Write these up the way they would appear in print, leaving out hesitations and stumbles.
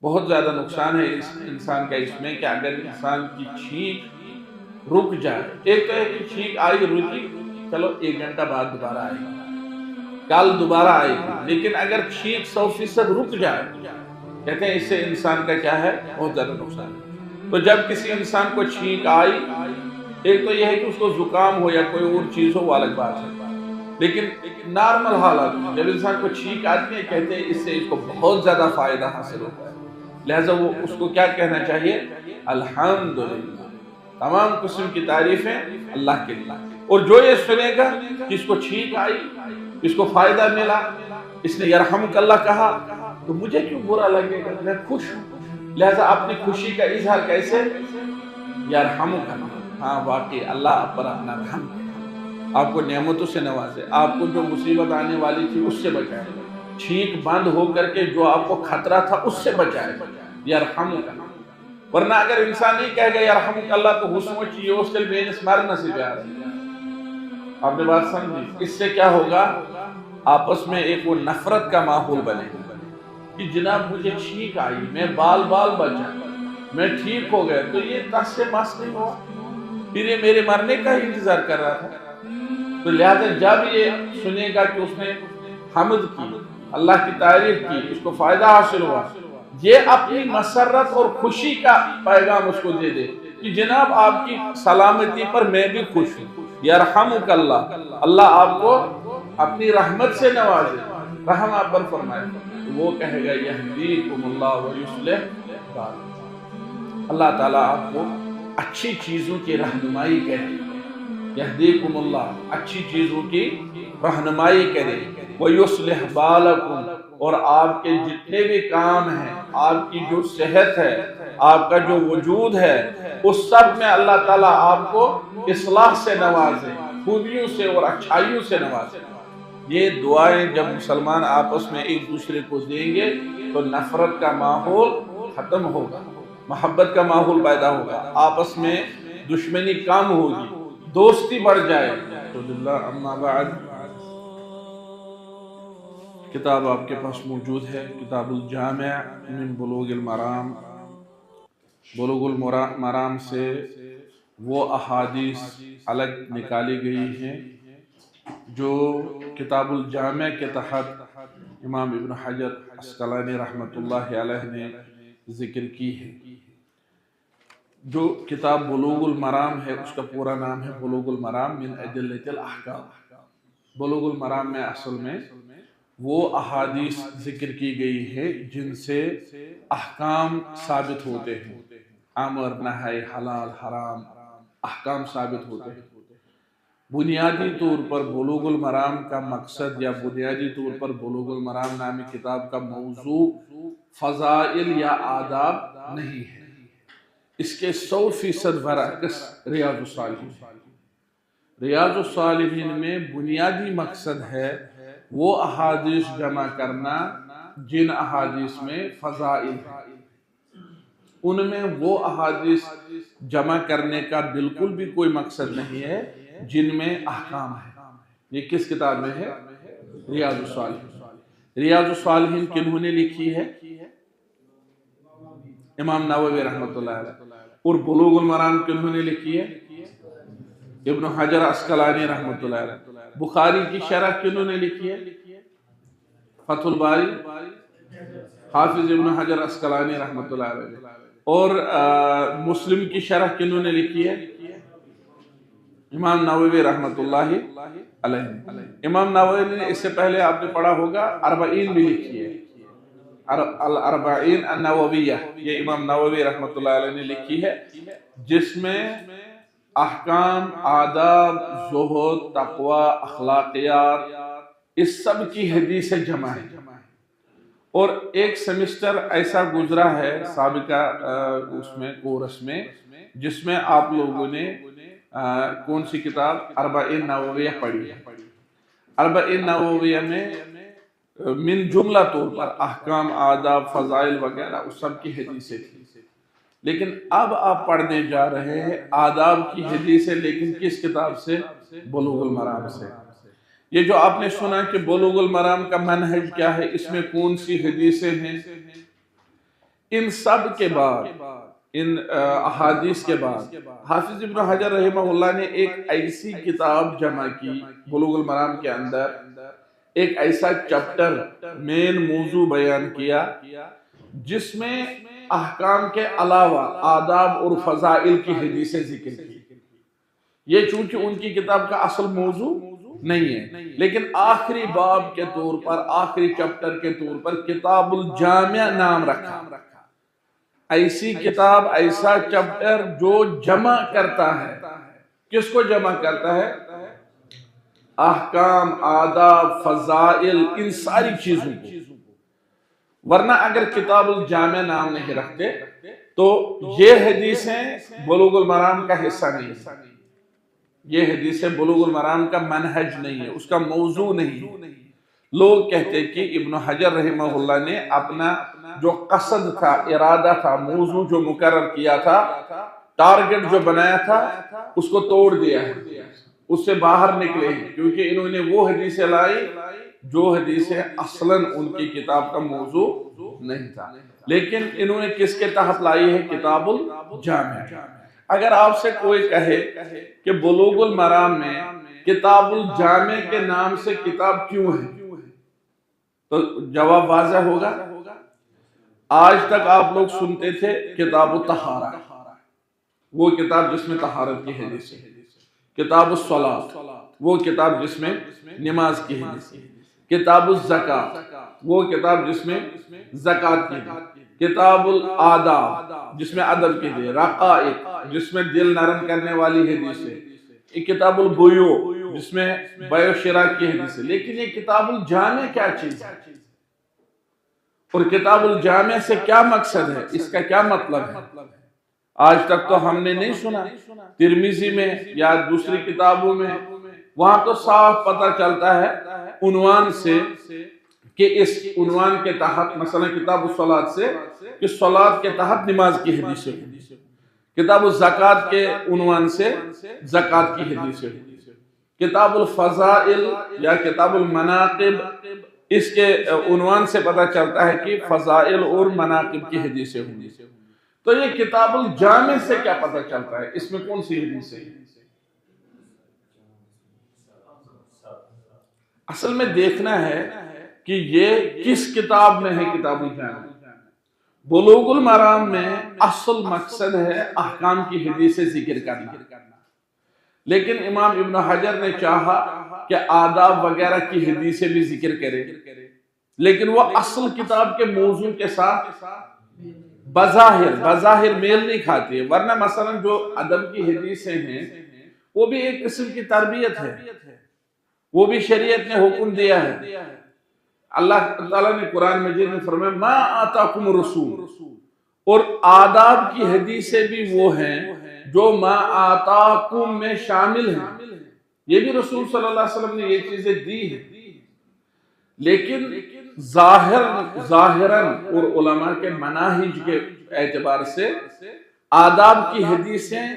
بہت زیادہ نقصان ہے اس انسان کا اس میں کہ اگر انسان کی چھینک رک جائے، ایک تو ہے کہ چھینک آئی رکی، چلو 1 گھنٹہ بعد دوبارہ آئے گی، کل دوبارہ آئے گی، لیکن اگر چھینک 100% رک جائے، کہتے ہیں اس سے انسان کا کیا ہے، بہت زیادہ نقصان ہے۔ تو جب کسی انسان کو چھینک آئی، ایک تو یہ ہے کہ اس کو زکام ہو یا کوئی اور چیز ہو، وہ الگ بات ہے، لیکن نارمل حالات میں جب انسان کو چھینک آتی ہے، کہتے ہیں اس سے اس کو بہت زیادہ فائدہ حاصل ہوتا ہے، لہٰذا وہ اس کو کیا کہنا چاہیے، الحمدللہ، تمام قسم کی تعریفیں اللہ کے لیے۔ اور جو یہ سنے گا کہ اس کو چھینک آئی، اس کو فائدہ ملا، اس نے یرحمک اللہ کہا، تو مجھے کیوں برا لگے گا، میں خوش ہوں۔ لہٰذا اپنی خوشی کا اظہار کیسے، یرحمک اللہ، ہاں واقعی اللہ آپ پر اپنا رحم کرے، آپ کو نعمتوں سے نوازے، آپ کو جو مصیبت آنے والی تھی اس سے بچائے، چھینک بند ہو کر کے جو آپ کو خطرہ تھا اس سے بچائے، یرحمک اللہ۔ ورنہ اگر انسان نہیں کہے گا یرحمک اللہ تو حسن و چیئے اس کے میں مرنا سے پیار ہے۔ آپ نے بات سمجھی؟ اس سے کیا ہوگا، آپس میں ایک وہ نفرت کا ماحول بنے گا کہ جناب مجھے چھینک آئی، میں بال بچا، میں ٹھیک ہو گیا، تو یہ تس سے مس نہیں ہوا، پھر یہ میرے مرنے کا ہی انتظار کر رہا تھا۔ تو لہذا جب یہ سنے گا کہ اس نے حمد کی، اللہ کی تعریف کی، اس کو فائدہ حاصل ہوا، یہ اپنی مسرت اور خوشی کا پیغام اس کو دے دے کہ جناب آپ کی سلامتی پر میں بھی خوش ہوں، یرحمک اللہ، اللہ آپ کو اپنی رحمت سے نوازے، رحم آپ پر فرمائے، وہ کہے گا یہدیکم اللہ ویصلح بالکم، اللہ تعالیٰ آپ کو اچھی چیزوں کی رہنمائی کرے، یہدیکم اللہ، اچھی چیزوں کی رہنمائی کرے، ویصلح بالکم، اور آپ کے جتنے بھی کام ہیں، آپ کی جو صحت ہے، آپ کا جو وجود ہے، اس سب میں اللہ تعالیٰ آپ کو اصلاح سے نوازے، خوبیوں سے اور اچھائیوں سے نوازے۔ یہ دعائیں جب مسلمان آپس میں ایک دوسرے کو دیں گے تو نفرت کا ماحول ختم ہوگا، محبت کا ماحول پیدا ہوگا، آپس میں دشمنی کم ہوگی، دوستی بڑھ جائے تو للہ اما بعد، کتاب آپ کے پاس موجود ہے، کتاب الجامع من بلوغ المرام، بلوغ المرام سے وہ احادیث الگ نکالی گئی ہیں جو کتاب الجامع کے تحت امام ابن حجر عسقلانی رحمۃ اللہ علیہ نے ذکر کی ہے۔ جو کتاب بلوغ المرام ہے اس کا پورا نام ہے بلوغ المرام من ادلۃ الاحکام۔ بلوغ المرام میں اصل میں وہ احادیث ذکر کی گئی ہے جن سے احکام ثابت ہوتے ہیں، امر نہی، حلال حرام، احکام ثابت ہوتے ہیں۔ بنیادی طور پر بلوغ المرام کا مقصد یا بنیادی طور پر بلوغ المرام نامی کتاب کا موضوع فضائل یا آداب نہیں ہے، اس کے 100% برعکس ریاض الصالحین۔ ریاض الصالحین میں بنیادی مقصد ہے وہ احادیث جمع کرنا جن احادیث میں فضائل ہیں، ان میں وہ احادیث جمع کرنے کا بالکل بھی کوئی مقصد نہیں ہے جن میں احکام ہے۔ یہ کس کتاب میں ہے؟ ریاض الصالحین۔ ریاض الصالحین کنہوں نے لکھی ہے؟ امام نووی رحمۃ اللہ علیہ۔ اور بلوغ المرام کنہوں نے لکھی ہے؟ ابن حجر عسقلانی رحمۃ اللہ علیہ۔ بخاری کی شرح کنہوں نے لکھی ہے؟ فتح الباری، حافظ ابن حجر عسقلانی رحمۃ اللہ علیہ۔ اور مسلم کی شرح کنہوں نے لکھی ہے؟ امام نووی رحمۃ اللہ علیہ۔ امام نووی نے اس سے پہلے آپ نے پڑھا ہوگا اربعین بھی لکھی ہے، الاربعین النوویہ، یہ امام نووی رحمۃ اللہ علیہ نے لکھی ہے، جس میں احکام، آداب، زہد، تقوی، اخلاقیات، اس سب کی حدیثیں جمع ہیں۔ اور ایک سیمسٹر ایسا گزرا ہے سابقہ اس میں کورس میں جس میں آپ لوگوں نے کون سی کتاب؟ اربعین نوویہ پڑھی ہے۔ اربعین نوویہ میں من جملہ طور پر احکام، آداب، فضائل وغیرہ اس سب کی حدیثیں تھیں، لیکن اب آپ پڑھنے جا رہے ہیں آداب کی حدیثیں، لیکن کس کتاب سے؟ بلوغ المرام سے۔ یہ جو آپ نے سنا کہ بلوغ المرام کا منہج کیا ہے، اس میں کون سی حدیثیں ہیں، ان سب کے بعد، ان احادیث کے بعد، حافظ ابن حجر رحمہ اللہ نے ایک ایسی کتاب جمع کی بلوغ المرام کے اندر، ایک ایسا چپٹر، مین موضوع بیان کیا جس میں احکام کے علاوہ آداب اور فضائل کی حدیثیں ذکر کی۔ یہ چونکہ ان کی کتاب کا اصل موضوع نہیں ہے، لیکن آخری باب کے طور پر، آخری چپٹر کے طور پر کتاب الجامع نام رکھا۔ ایسی کتاب، ایسا چپٹر جو جمع کرتا ہے، کس کو جمع کرتا ہے؟ احکام، آداب، فضائل، ان ساری چیزوں کو۔ ورنہ اگر کتاب الجامع نام نہیں رکھتے تو یہ حدیثیں بلوغ المرام کا حصہ نہیں ہے، یہ حدیثیں بلوغ المرام کا منہج نہیں ہے، اس کا موضوع نہیں ہے۔ لوگ کہتے کہ ابن حجر رحمہ اللہ نے اپنا جو قصد تھا، ارادہ تھا، موضوع جو مقرر کیا تھا، ٹارگٹ جو بنایا تھا، اس کو توڑ دیا ہے، اس سے باہر نکلے ہیں، کیونکہ انہوں نے وہ حدیثیں لائی جو حدیثیں اصلاً ان کی کتاب کا موضوع نہیں تھا، لیکن انہوں نے کس کے تحت لائی ہے؟ کتاب الجامع۔ اگر آپ سے کوئی کہے کہ بلوغ المرام میں کتاب الجامع کے نام سے کتاب کیوں ہے تو جواب واضح ہوگا۔ آج تک آپ لوگ سنتے تھے کتاب الطہارہ، وہ کتاب جس میں طہارت کی حدیث ہے، کتاب الصلاۃ، وہ کتاب جس میں نماز کی حدیث ہے، کتاب الزکوٰۃ، وہ کتاب جس میں زکوٰۃ کی حدیث، کتاب الآداب جس میں ادب کی حدیث، رقائق جس میں دل نرم کرنے والی حدیث ہے، کتاب البیوع جس میں بیع و شراء کی حدیث ہے۔ لیکن یہ کتاب الجامع کیا چیز ہے اور کتاب الجامع سے کیا مقصد ہے، اس کا کیا مطلب ہے؟ آج تک تو ہم نے نہیں سنا۔ ترمذی میں یا دوسری کتابوں میں وہاں تو صاف پتہ چلتا ہے عنوان سے کہ اس عنوان کے تحت، مثلا کتاب الصلاۃ سے کہ صلاۃ کے تحت نماز کی حدیثیں، کتاب الزکوٰۃ کے عنوان سے زکوٰۃ کی حدیثیں، کتاب الفضائل یا کتاب المناقب، اس کے عنوان سے پتہ چلتا ہے کہ فضائل اور مناقب کی حدیثیں ہوں گی۔ تو یہ کتاب الجامع سے کیا پتہ چلتا ہے؟ اس میں کون سی حدیث ہے؟ اصل میں دیکھنا ہے کہ یہ کس کتاب میں ہے کتاب الجامع۔ بلوغ المرام میں اصل مقصد ہے احکام کی حدیثیں ذکر کرنا، لیکن امام ابن حجر نے چاہا کہ آداب وغیرہ کی حدیثیں بھی ذکر کرے، لیکن وہ اصل کتاب کے موضوع کے ساتھ بظاہر میل نہیں کھاتی ہے۔ ورنہ مثلا جو ادب کی حدیثیں ہیں وہ بھی ایک قسم کی تربیت ہے، وہ بھی شریعت نے حکم دیا ہے۔ اللہ تعالیٰ نے قرآن مجید میں فرمایا ما آتاکم الرسول، اور آداب کی حدیثیں بھی وہ ہیں جو ما آتاکم میں شامل ہیں، یہ بھی رسول صلی اللہ علیہ وسلم نے یہ چیزیں دی ہیں، لیکن ظاہراً اور علماء کے مناہج کے اعتبار سے آداب کی حدیثیں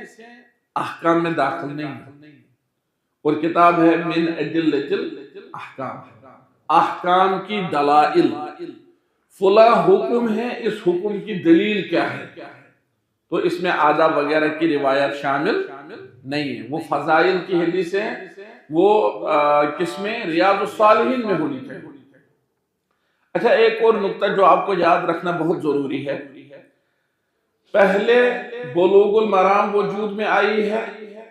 احکام میں داخل نہیں ہیں، اور کتاب ہے من ادلۃ الاحکام، احکام کی دلائل، فلاں حکم ہے، اس حکم کی دلیل کیا ہے، تو اس میں آداب وغیرہ کی روایت شامل نہیں ہے۔ وہ فضائل کی حدیثیں وہ کس میں؟ ریاض الصالحین میں ہونی چاہیے۔ اچھا، ایک اور نقطہ جو آپ کو یاد رکھنا بہت ضروری ہے، پہلے بلوغ المرام وجود میں آئی ہے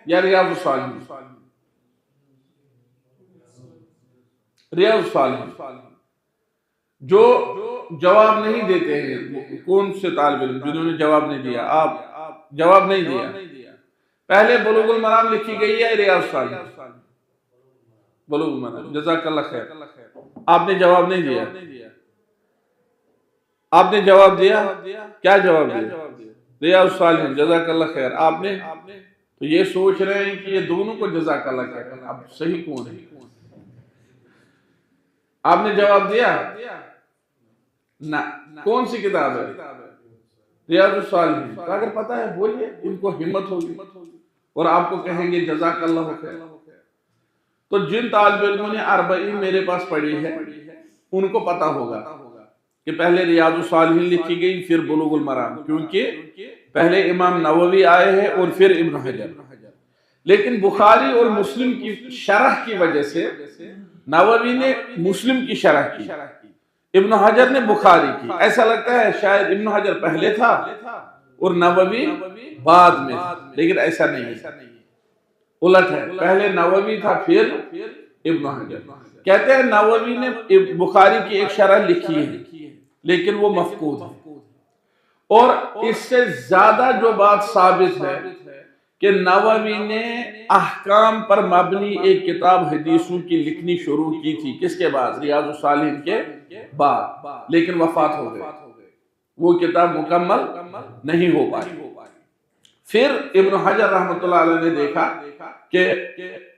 یا ریاض الصالحین؟ ریاض الصالحین۔ جو جواب نہیں دیتے ہیں، کون سے طالب علم جنہوں نے جواب نہیں دیا؟ آپ جواب نہیں دیا۔ پہلے بلوغ المرام لکھی گئی ہے ریاض الصالحین؟ بلوغ المرام، جزاک اللہ خیر۔ آپ نے جواب نہیں دیا، آپ نے جواب دیا، کیا جواب دیا؟ ریاض الصالحین، جزاک اللہ خیر۔ آپ نے تو یہ سوچ رہے ہیں کہ یہ دونوں کو جزاک اللہ خیر، اب صحیح کون ہے؟ آپ نے جواب دیا نہ، کون سی کتاب ہے؟ ریاض الصالحین۔ اگر پتہ ہے بولیے، ان کو ہمت ہوگی اور آپ کو کہیں گے جزاک اللہ خیر۔ تو جن طالب علموں نے 40 میرے پاس پڑھی ہے ان کو پتہ ہوگا کہ پہلے ریاض الصالحین لکھی گئی پھر بلوغ المرام، کیونکہ پہلے امام نووی آئے ہیں اور پھر ابن حجر. لیکن بخاری اور مسلم کی شرح کی وجہ سے نووی نے مسلم کی شرح کی، ابن حجر نے بخاری کی. ایسا لگتا ہے شاید ابن حجر پہلے تھا اور نووی بعد میں تھا، لیکن ایسا نہیں ہے، الٹ ہے، پہلے نووی تھا پھر ابن حجر. کہتے ہیں نووی نے بخاری کی ایک شرح لکھی ہے لیکن وہ مفقود ہے. اور اس سے زیادہ جو بات ثابت ہے کہ نووی نے احکام پر مبنی ایک کتاب حدیثوں کی لکھنی شروع کی تھی. کس کے بعد؟ ریاض الصالحین کے بعد، لیکن وفات ہو گئی، وہ کتاب مکمل نہیں ہو پائی. پھر ابن حجر رحمۃ اللہ علیہ نے دیکھا کہ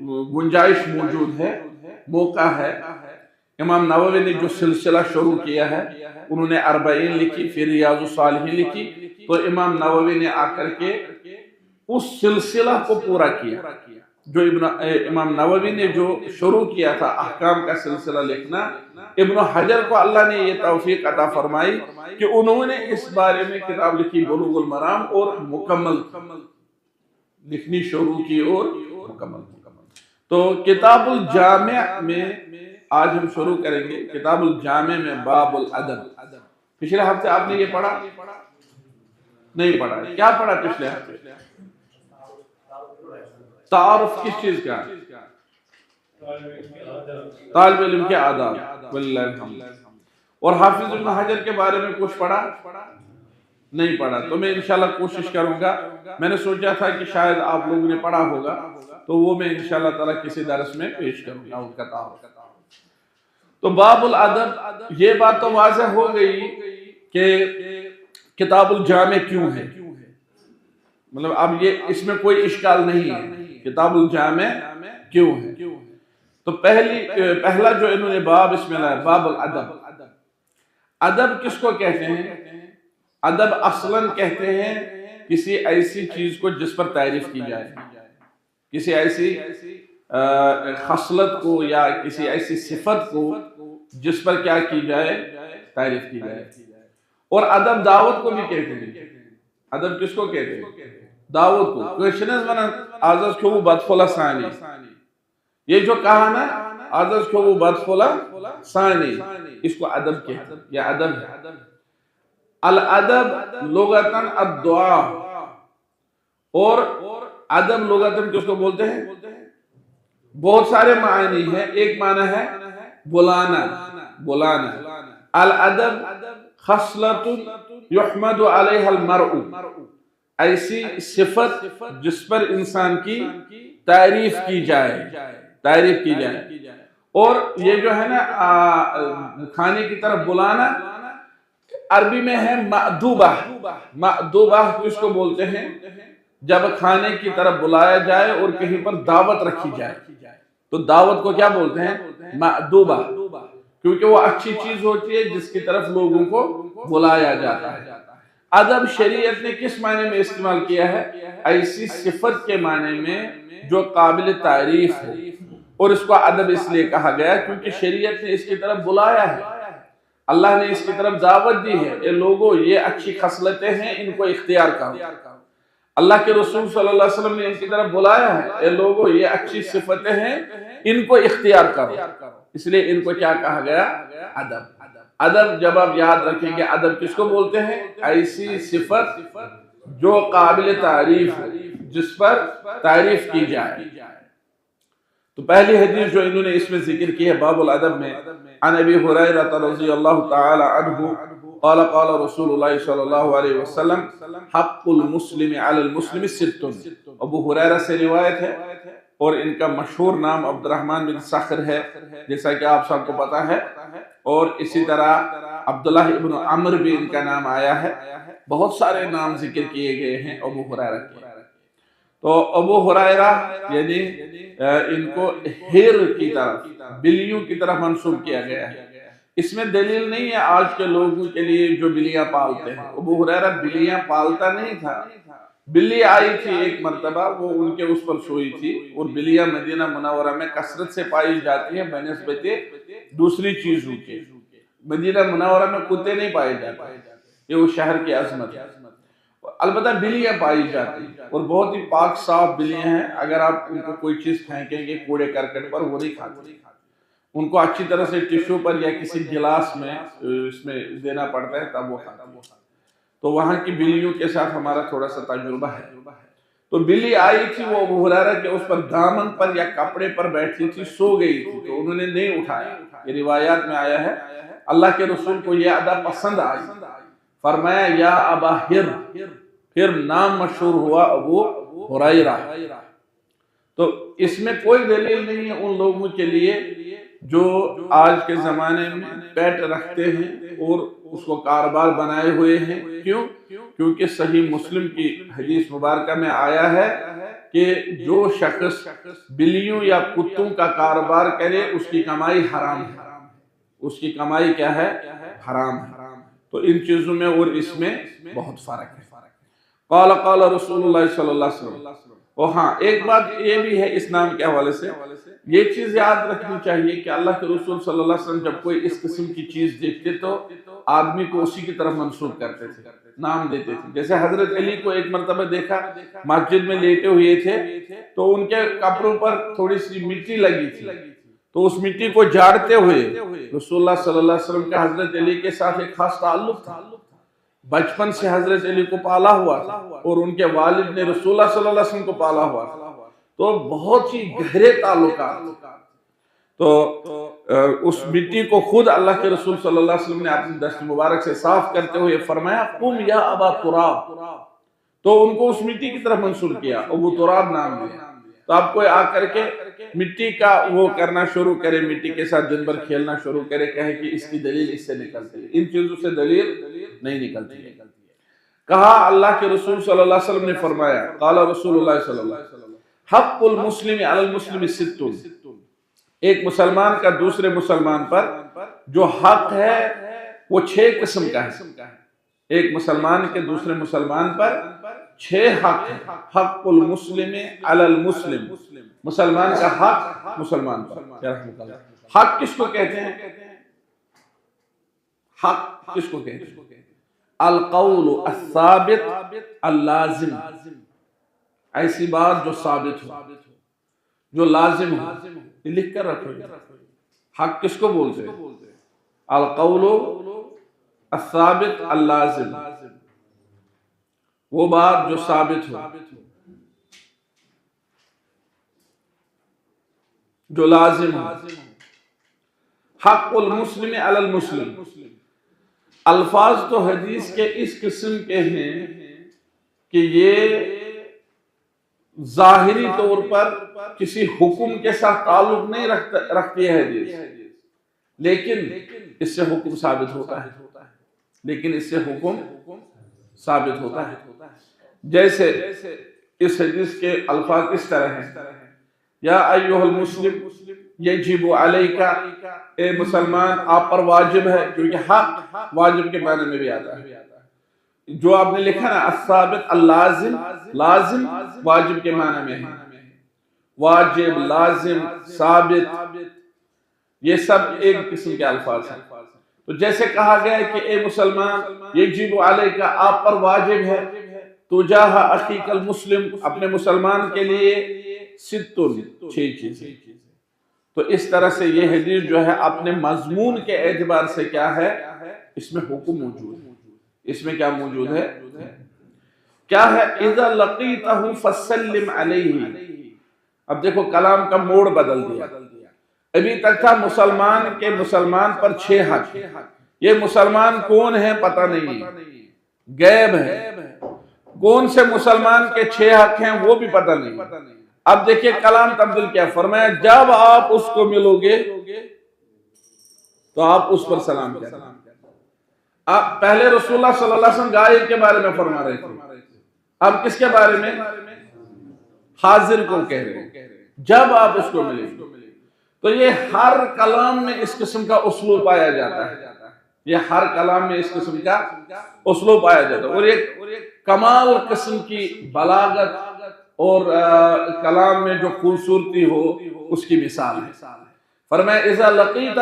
گنجائش موجود ہے، موقع ہے. امام نووی نے جو سلسلہ شروع کیا ہے، انہوں نے 40 لکھی، پھر ریاض الصالحین لکھی، تو امام نووی نے آ کر کے اس سلسلہ کو پورا کیا جو امام نووی نے جو شروع کیا تھا احکام کا سلسلہ لکھنا. ابن حجر کو اللہ نے یہ توفیق عطا فرمائی کہ انہوں نے اس بارے میں کتاب لکھی بلوغ المرام، اور مکمل لکھنی شروع کی اور مکمل. تو کتاب الجامع میں آج ہم شروع کریں گے. کتاب الجامع میں باب الادب. پچھلے ہفتے آپ نے یہ پڑھا نہیں پڑھا؟ کیا پڑھا پچھلے ہفتے؟ تعارف کس چیز کا؟ طالب علم کے آداب. واللہ الحمد. اور حافظ ابن حجر کے بارے میں کچھ پڑھا نہیں پڑھا؟ تو میں انشاءاللہ کوشش کروں گا. میں نے سوچا تھا کہ شاید آپ لوگوں نے پڑھا ہوگا، تو وہ میں انشاءاللہ تعالیٰ کسی درس میں پیش کروں گا ان کا تعارف. تو باب الادب، یہ بات تو واضح ہو گئی کہ کتاب الجامع کیوں ہے. مطلب اب یہ اس میں کوئی اشکال نہیں ہے، کتاب الجامع کیوں ہے. تو پہلا جو انہوں نے باب اس میں لایا، باب الادب. ادب کس کو کہتے ہیں؟ ادب اصلاً کہتے ہیں کسی ایسی چیز کو جس پر تعریف کی جائے، کسی ایسی خصلت کو یا کسی ایسی صفت کو جس پر کیا کی جائے، تعریف کی جائے. اور ادب دعوت کو بھی کہتے ہیں. ادب کس کو کہتے ہیں؟ دعوت کو. کوشنز ونن آزاز کیوں بدفلا ثانی، یہ جو کہا نا آزاز کیوں بدفلا ثانی، اس کو ادب کہتے ہیں. یہ ادب ہے. الادب لغتاً الدعا، اور ادب لغتاً کس کو بولتے ہیں؟ بہت سارے معنی ہیں. ایک معنی ہے بلانا، بلانا. الادب خصلت یحمد علیہ المرء، ایسی صفت جس پر انسان کی تعریف کی جائے، تعریف کی جائے. اور یہ جو ہے نا کھانے کی طرف بلانا، عربی میں ہے مأدوبہ. مأدوبہ کس کو بولتے ہیں؟ جب کھانے کی طرف بلایا جائے اور کہیں پر دعوت رکھی جائے تو دعوت کو کیا بولتے ہیں؟ مأدوبہ. کیونکہ وہ اچھی چیز ہوتی ہے جس کی طرف لوگوں کو بلایا جاتا ہے. ادب شریعت نے کس معنی میں استعمال کیا ہے؟ ایسی صفت کے معنی میں جو قابل تعریف ہو. اور اس کو ادب اس لیے کہا گیا کیونکہ شریعت نے اس کی طرف بلایا ہے، اللہ نے اس کی طرف دعوت دی ہے. اے لوگو، یہ اچھی خصلتیں ہیں، ان کو اختیار کرو. اللہ کے رسول صلی اللہ علیہ وسلم نے ان کی طرف بلایا ہے، اے لوگو یہ اچھی صفتیں ہیں، ان کو اختیار کرو. اس لیے ان کو کیا کہا گیا؟ ادب. ادب جب آپ یاد رکھیں گے، ادب کس کو بولتے ہیں؟ ایسی صفت جو قابل تعریف ہے، جس پر تعریف کی جائے. تو پہلی حدیث جو انہوں نے اس میں ذکر کی ہے باب الادب میں، عن ابی ہریرہ رضی اللہ تعالی عنہ قال قال رسول اللہ صلی اللہ علیہ وسلم حق المسلم علی المسلم ست. ابو ہریرہ سے روایت ہے اور ان کا مشہور نام عبد الرحمن بن صخر ہے، جیسا کہ آپ سب کو پتا ہے. اور اسی طرح عبداللہ ابن عمر بھی ان کا نام آیا ہے. بہت سارے نام ذکر کیے گئے ہیں ابو ہریرہ کے. تو ابو ہریرہ یعنی ان کو ہیر کی طرف، بلیوں کی طرف منسوب کیا گیا ہے. اس میں دلیل نہیں ہے آج کے لوگوں کے لیے جو بلیاں پالتے ہیں. ابو ہریرہ بلیاں پالتا نہیں تھا. بلی آئی تھی ایک مرتبہ، وہ ان کے اس پر سوئی تھی، اور بلیاں مدینہ منورہ میں کثرت سے پائی جاتی ہیں بنسبت دوسری چیزوں کے. مدینہ منورہ میں کتے نہیں پائے جاتے، یہ وہ شہر کی عظمت ہے۔ البتہ بلیاں پائی جاتی ہیں اور بہت ہی پاک صاف بلیاں ہیں، اگر آپ ان کو کوئی چیز پھینکیں گے کوڑے کرکٹ پر وہ نہیں کھاتی، ان کو اچھی طرح سے ٹشو پر یا کسی گلاس میں اس میں دینا پڑتا ہے تب وہ کھاتی ہے۔ تو وہاں کی بلیوں کے ساتھ ہمارا تھوڑا سا تجربہ ہے۔ تو بلی آئی تھی، وہ ابو ہریرہ کے اس پر دامن پر یا کپڑے پر بیٹھی تھی، سو گئی تھی، تو انہوں نے نہیں اٹھایا۔ یہ روایات میں آیا ہے، اللہ کے رسول کو یہ ادا پسند آئی، فرمایا یا ابا ہر، پھر نام مشہور ہوا ابو ہریرہ۔ تو اس میں کوئی دلیل نہیں ہے ان لوگوں کے لیے جو آج کے زمانے میں پیٹ رکھتے ہیں اور اس کو کاروبار بنائے ہوئے ہیں۔ کیوں؟ کیونکہ صحیح مسلم کی حدیث مبارکہ میں آیا ہے کہ جو شخص بلیوں یا کتوں کا کاروبار کرے اس کی کمائی حرام ہے، اس کی کمائی کیا ہے؟ حرام ہے۔ تو ان چیزوں میں اور اس میں بہت فرق ہے۔ قال قال رسول اللہ صلی اللہ علیہ وسلم۔ اور ہاں ایک بات یہ بھی ہے اس نام کے حوالے سے، یہ چیز یاد رکھنی چاہیے کہ اللہ کے رسول صلی اللہ علیہ وسلم جب کوئی اس قسم کی چیز دیکھتے تو آدمی کو اسی کی طرف منسوب کرتے تھے، نام دیتے تھے۔ جیسے حضرت علی کو ایک مرتبہ دیکھا مسجد میں لیٹے ہوئے تھے تو ان کے کپڑوں پر تھوڑی سی مٹی لگی تھی، تو اس مٹی کو جھاڑتے ہوئے رسول اللہ صلی اللہ علیہ وسلم کا حضرت علی کے ساتھ ایک خاص تعلق تھا، بچپن سے حضرت علی کو پالا ہوا تھا اور ان کے والد نے رسول اللہ صلی اللہ علیہ وسلم کو پالا ہوا تھا، تو بہت ہی گہرے تعلقات۔ تو اس مٹی کو خود اللہ کے رسول صلی اللہ علیہ وسلم نے اپنی دست مبارک سے صاف کرتے ہوئے فرمایا قم یا ابا تراب، تو ان کو اس مٹی کی طرف منسوب کیا، ابو تراب نام دیا۔ تو آپ کوئی آ کر کے مٹی کا وہ کرنا شروع کرے، مٹی کے ساتھ دن بھر کھیلنا شروع کرے، کہے کہ اس کی دلیل اس سے نکلتی ہے، ان چیزوں سے دلیل نہیں نکلتی ہے۔ کہا اللہ کے رسول صلی اللہ علیہ وسلم نے فرمایا، قال رسول اللہ صلی اللہ علیہ وسلم حق المسلم علی المسلم ست، ایک مسلمان کا دوسرے مسلمان پر جو حق ہے وہ 6 قسم کا ہے۔ ایک مسلمان کے دوسرے مسلمان پر 6 حق ہے۔ حق المسلم علی المسلم، مسلمان کا حق مسلمان پر۔ حق کس کو کہتے ہیں؟ حق کس کو کہتے ہیں؟ القول الثابت اللازم، ایسی بات جو ثابت ہو، جو لازم ہو، یہ لکھ کر رکھو۔ حق کس کو بولتے ہیں؟ القول الثابت اللازم، وہ بات جو ثابت ہو، جو لازم ہو۔ حق المسلم علی المسلم، الفاظ تو حدیث کے اس قسم کے ہیں کہ یہ ظاہری طور پر کسی حکم کے ساتھ تعلق نہیں رکھتی ہے حدیث، لیکن اس سے حکم ثابت ہوتا ہے، لیکن اس سے حکم ثابت ہوتا ہے۔ جیسے اس حدیث کے الفاظ اس طرح ہیں، یا ایھا المسلم یجب علیکا، اے مسلمان آپ پر واجب ہے، کیونکہ حق واجب کے معنی میں بھی آتا ہے۔ جو آپ نے لکھا نا الثابت اللازم، لازم واجب کے معنی میں ہے، واجب، لازم، ثابت، یہ سب ایک قسم کے الفاظ ہیں۔ تو جیسے کہا گیا ہے کہ اے مسلمان یجب علیکا، آپ پر واجب ہے، تجاہ اخیک المسلم، اپنے مسلمان کے لیے ستن، 6 چیزیں۔ تو اس طرح سے یہ حدیث جو ہے اپنے مضمون کے اعتبار سے کیا ہے، اس میں حکم موجود ہے۔ اس میں کیا موجود ہے؟ کیا ہے؟ اذا لقیتہ فسلم علیہ۔ اب دیکھو کلام کا موڑ بدل دیا، ابھی تک تھا مسلمان کے مسلمان پر 6 حق، یہ مسلمان کون ہے پتہ نہیں، غیب ہے، کون سے مسلمان کے 6 حق ہیں وہ بھی پتہ نہیں۔ اب دیکھیں کلام تبدیل کیا، فرمایا جب آپ اس کو ملو گے تو آپ اس پر سلام کریں۔ اب پہلے رسول اللہ صلی اللہ علیہ وسلم غائب کے بارے میں فرما رہے تھے، اب کس کے بارے میں؟ حاضر کو کہہ رہے ہیں، جب آپ اس کو ملیں گے۔ تو یہ ہر کلام میں اس قسم کا اسلوب پایا جاتا ہے، یہ ہر کلام میں اس قسم کا اسلوب پایا جاتا ہے، اور ایک کمال قسم کی بلاغت اور کلام میں جو خوبصورتی ہو اس کی مثال ہے۔ فرمایا اذا لقیتہ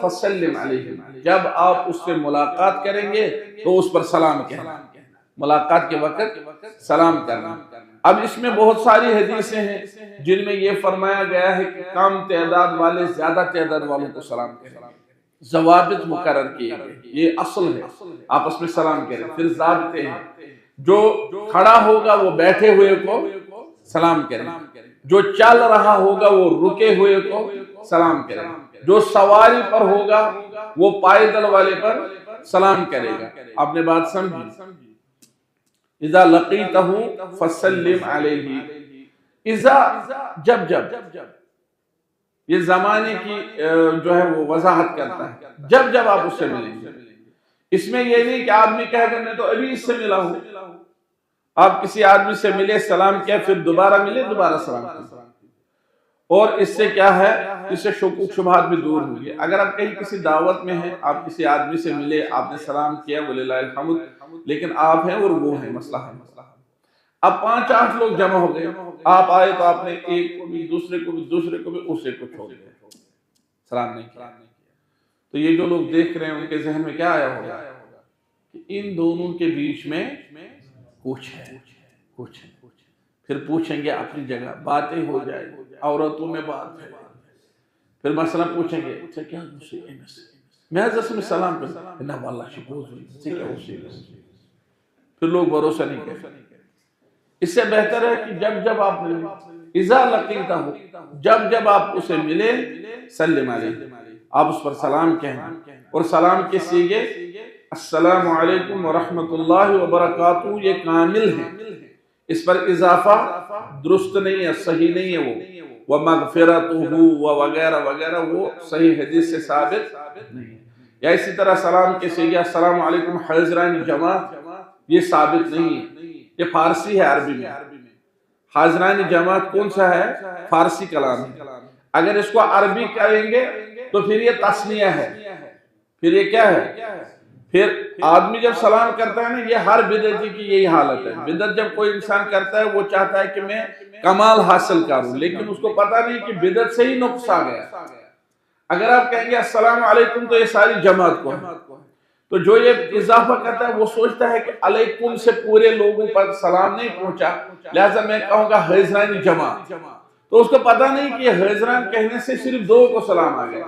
فسلم علیہ، جب آپ اس سے ملاقات کریں گے تو اس پر سلام کہنا، ملاقات کے وقت سلام کرنا۔ اب اس میں بہت ساری حدیثیں ہیں جن میں یہ فرمایا گیا ہے کہ کم تعداد والے زیادہ تعداد والوں کو سلام کریں، ضوابط مقرر کیے گئے، یہ اصل ہے، آپس میں سلام کریں۔ پھر ضابطے ہیں، جو کھڑا ہوگا وہ بیٹھے ہوئے کو سلام کریں، جو چل رہا ہوگا وہ رکے ہوئے کو سلام کرے، جو سواری پر ہوگا وہ پائیدل والے پر سلام کرے گا۔ آپ نے بات سمجھی؟ اذا لقیتہ فسلم علیہ، اذا جب یہ زمانے کی جو ہے وہ وضاحت کرتا ہے، جب آپ اس سے ملیں گے۔ اس میں یہ نہیں کہ آدمی کہے کہ میں تو ابھی اس سے ملا ہوں، آپ کسی آدمی سے ملے، سلام کیا، پھر دوبارہ ملے، دوبارہ سلام کیا، اور اس سے کیا ہے، اس سے شکوک شبہات بھی دور ہوئی ہے۔ اگر آپ کہیں کسی دعوت میں ہیں، آپ کسی آدمی سے ملے، آپ نے سلام کیا، وللہ الحمد، لیکن آپ ہیں اور وہ ہیں، مسئلہ ہے، اب 5-8 لوگ جمع ہو گئے، آپ آئے تو آپ نے ایک کو بھی، دوسرے کو بھی، دوسرے کو بھی، اسے کو چھوڑ دیا، سلام نہیں کیا، تو یہ جو لوگ دیکھ رہے ہیں ان کے ذہن میں کیا آیا ہوگا کہ ان دونوں کے بیچ میں کچھ ہے، پھر پوچھیں گے اپنی جگہ، باتیں ہو جائے، عورتوں میں بات ہے، پھر مثلا پوچھیں گے اچھا کیا دوسری ایمس میں حضرت میں سلام کریں، نہ واللہ شکوز ہوئی، کیا اسی پھر لوگ بھروسہ نہیں کریں۔ اس سے بہتر ہے کہ جب آپ ملیں، اذا لقیتہ، جب آپ اسے ملے، سلم علیہ، آپ اس پر سلام کہیں، اور سلام کے سیغے السلام علیکم ورحمت اللہ وبرکاتہ، یہ کامل ہے، اس پر اضافہ درست نہیں ہے، صحیح نہیں ہے، وہ وَمَغْفِرَتُهُ وغیرہ وغیرہ، وہ صحیح حدیث سے ثابت نہیں ہے۔ یا اسی طرح سلام کے سیغے السلام علیکم حاضران جماعت، یہ ثابت نہیں ہے، یہ فارسی ہے، عربی میں حاضران جماعت کون سا ہے، فارسی کلام ہے، اگر اس کو عربی کریں گے تو پھر یہ تسنیہ ہے، پھر یہ کیا ہے، پھر آدمی جب سلام کرتا ہے نا، یہ ہر بدعتی کی یہی حالت ہے، بدعت جب کوئی انسان کرتا ہے وہ چاہتا ہے کہ میں کمال حاصل کروں، لیکن اس کو پتہ نہیں کہ بدعت سے ہی نقص آ گیا۔ اگر آپ کہیں گے السلام علیکم تو یہ ساری جماعت کو ہے، تو جو یہ اضافہ کرتا ہے وہ سوچتا ہے کہ علیکم سے پورے لوگوں پر سلام نہیں پہنچا، لہذا میں کہوں گا حاضران جماعت، تو اس کو پتہ نہیں کہ یہ حاضران کہنے سے صرف 2 کو سلام آ گیا،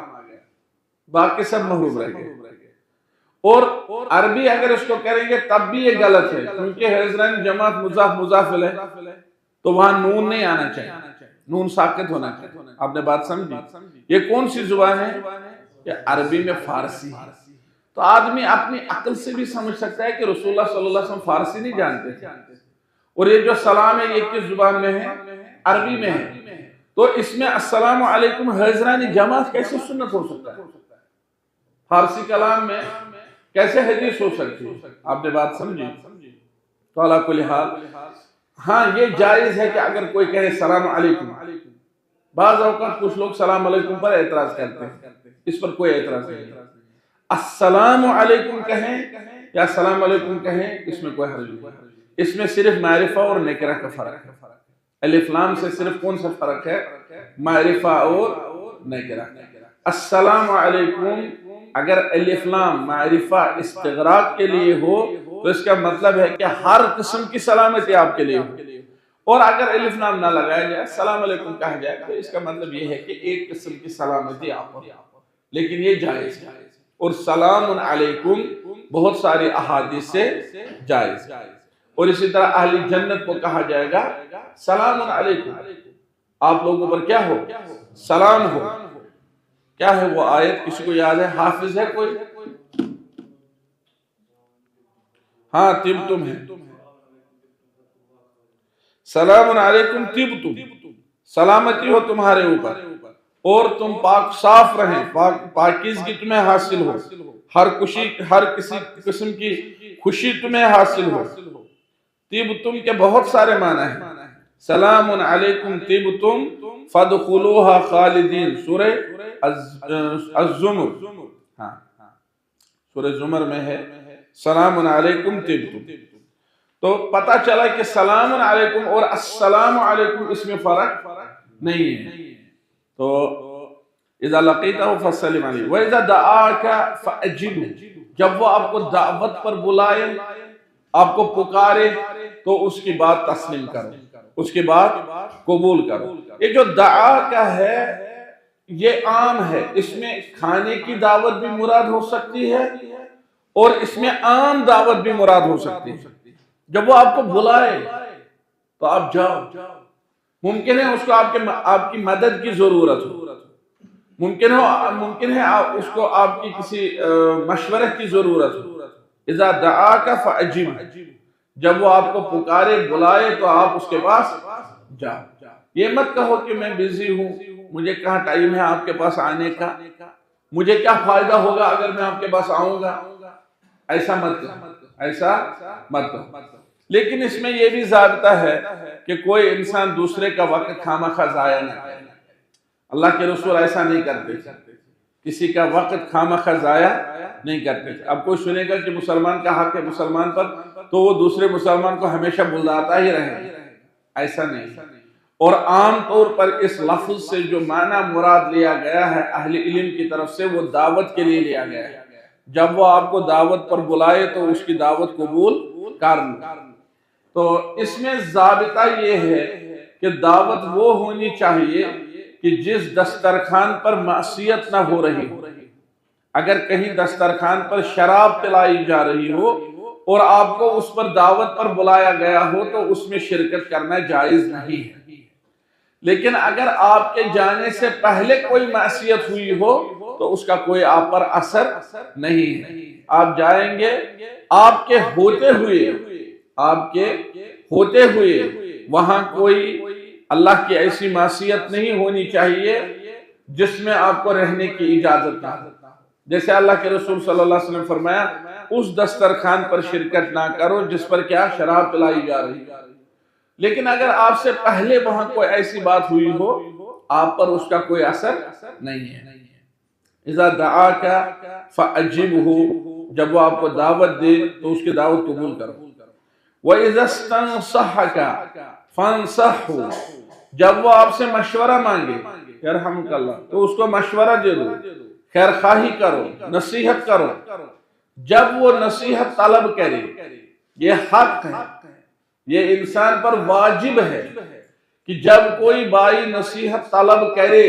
باقی سب محروم رہ گئے۔ اور عربی اگر اس کو کریں گے تب بھی یہ غلط ہے، کیونکہ حاضران جماعت مضاف مضاف الیہ، تو وہاں نون نہیں آنا چاہیے، نون ساکت ہونا چاہیے۔ آپ نے بات سمجھی؟ یہ کون سی زبان ہے؟ یہ عربی میں فارسی ہے۔ تو آدمی اپنی عقل سے بھی سمجھ سکتا ہے کہ رسول اللہ صلی اللہ علیہ وسلم فارسی نہیں جانتے تھے، اور یہ جو سلام ہے یہ کس زبان میں ہے؟ عربی میں ہے، تو اس میں السلام علیکم حاضران جماعت کیسے سنت ہو سکتا ہے؟ فارسی کلام میں کیسے حدیث ہو سکتی ہے؟ آپ نے بات سمجھی؟ تو علا کل حال، ہاں یہ جائز ہے کہ اگر کوئی کہے السلام علیکم، بعض اوقات کچھ لوگ السلام علیکم پر اعتراض کرتے ہیں، اس پر کوئی اعتراض نہیں، السلام علیکم کہیں یا السلام علیکم کہیں، اس میں کوئی حرج نہیں، اس میں صرف معرفہ اور نکرہ کا فرق ہے، الف لام سے صرف کون سا فرق ہے؟ معرفہ اور نکرہ۔ السلام علیکم اگر الف لام معرفہ استغراق کے لیے ہو تو اس کا مطلب ہے کہ ہر قسم کی سلامتی آپ کے لیے ہو، اور اگر الف لام نہ لگایا جائے السلام علیکم کہا جائے تو اس کا مطلب یہ ہے کہ ایک قسم کی سلامتی آپ پر، لیکن یہ جائز ہے، اور سلام علیکم بہت ساری احادیث سے جائز ہے۔ اور اسی طرح اہل جنت کو کہا جائے گا سلام علیکم، آپ لوگوں پر کیا ہو؟ سلام ہو۔ کیا ہے وہ آیت؟ کسی کو یاد ہے؟ حافظ ہے کوئی؟ ہاں طبتم ہے، سلام علیکم طبتم، سلامتی ہو تمہارے اوپر، اور تم پاک صاف رہیں، پاکیزگی تمہیں حاصل ہو، ہر کسی قسم کی خوشی تمہیں حاصل ہو۔ طبتم کے بہت سارے معنی ہیں، سلام علیکم طبتم فادخلوها خالدین، سورہ الزمر، ہاں سورہ زمر میں ہے سلام علیکم طبتم۔ تو پتہ چلا کہ سلام علیکم اور السلام علیکم اس میں فرق نہیں ہے۔ تو اذا لقیتہ فسلم علیہ واذا دعاک فاجبہ، جب وہ آپ کو دعوت پر بلائے، آپ کو پکارے تو اس کی بات تسلیم کرو، اس کی بات قبول کرو۔ یہ جو دعا کا ہے یہ عام ہے، اس میں کھانے کی دعوت بھی مراد ہو سکتی ہے اور اس میں عام دعوت بھی مراد ہو سکتی ہے۔ جب وہ آپ کو بلائے تو آپ جاؤ، ممکن ہے اس کو آپ کی مدد کی ضرورت ہو، ممکن ہے اس کو آپ کی کسی مشورے کی ضرورت ہو۔ اذا دعاک فاجب، جب وہ آپ کو پکارے بلائے تو آپ اس کے پاس جاؤ۔ یہ مت کہو کہ میں بیزی ہوں، مجھے کہاں ٹائم ہے آپ کے پاس آنے کا، مجھے کیا فائدہ ہوگا اگر میں آپ کے پاس آؤں گا، ایسا مت کہو، ایسا مت کہو۔ لیکن اس میں یہ بھی ضابطہ ہے کہ کوئی انسان دوسرے کا وقت خواہ ضائع نہ کرے۔ اللہ کے رسول ایسا نہیں کرتے، کسی کا وقت خواہ ضائع نہیں کرتے۔ اب کوئی سنے گا کہ مسلمان کا حق ہے مسلمان پر تو وہ دوسرے مسلمان کو ہمیشہ بلاتا ہی رہے، ایسا نہیں۔ اور عام طور پر اس لفظ سے جو معنی مراد لیا گیا ہے اہل علم کی طرف سے، وہ دعوت کے لیے لیا گیا ہے۔ جب وہ آپ کو دعوت پر بلائے تو اس کی دعوت قبول کرنا۔ تو اس میں ضابطہ یہ ہے کہ دعوت وہ ہونی چاہیے کہ جس دسترخوان پر معصیت نہ ہو رہی ہو۔ اگر کہیں دسترخوان پر شراب پلائی جا رہی ہو اور آپ کو اس پر دعوت پر بلایا گیا ہو تو اس میں شرکت کرنا جائز نہیں ہے۔ لیکن اگر آپ کے جانے سے پہلے کوئی معصیت ہوئی ہو تو اس کا کوئی آپ پر اثر نہیں ہے۔ آپ جائیں گے، آپ کے ہوتے ہوئے وہاں کوئی اللہ کی ایسی معصیت نہیں ہونی چاہیے جس میں آپ کو رہنے کی اجازت نہ ہو۔ جیسے اللہ کے رسول صلی اللہ علیہ وسلم فرمایا اس دسترخوان پر شرکت نہ کرو جس پر کیا شراب پلائی جا رہی ہے۔ لیکن اگر آپ سے پہلے وہاں کوئی ایسی بات ہوئی ہو آپ پر اس کا کوئی اثر نہیں ہے۔ اذا دعاک فاجبہ، جب وہ آپ کو دعوت دے تو اس کی دعوت قبول کرو۔ وَإِذَا اسْتَنصَحَكَ فَانصَحْهُ، جب وہ آپ سے مشورہ مانگے یرحمک اللہ تو اس کو مشورہ دے دو، خیر خواہی کرو، نصیحت کرو۔ جب وہ نصیحت طلب کرے، یہ حق ہے، یہ انسان پر واجب ہے کہ جب کوئی بھائی نصیحت طلب کرے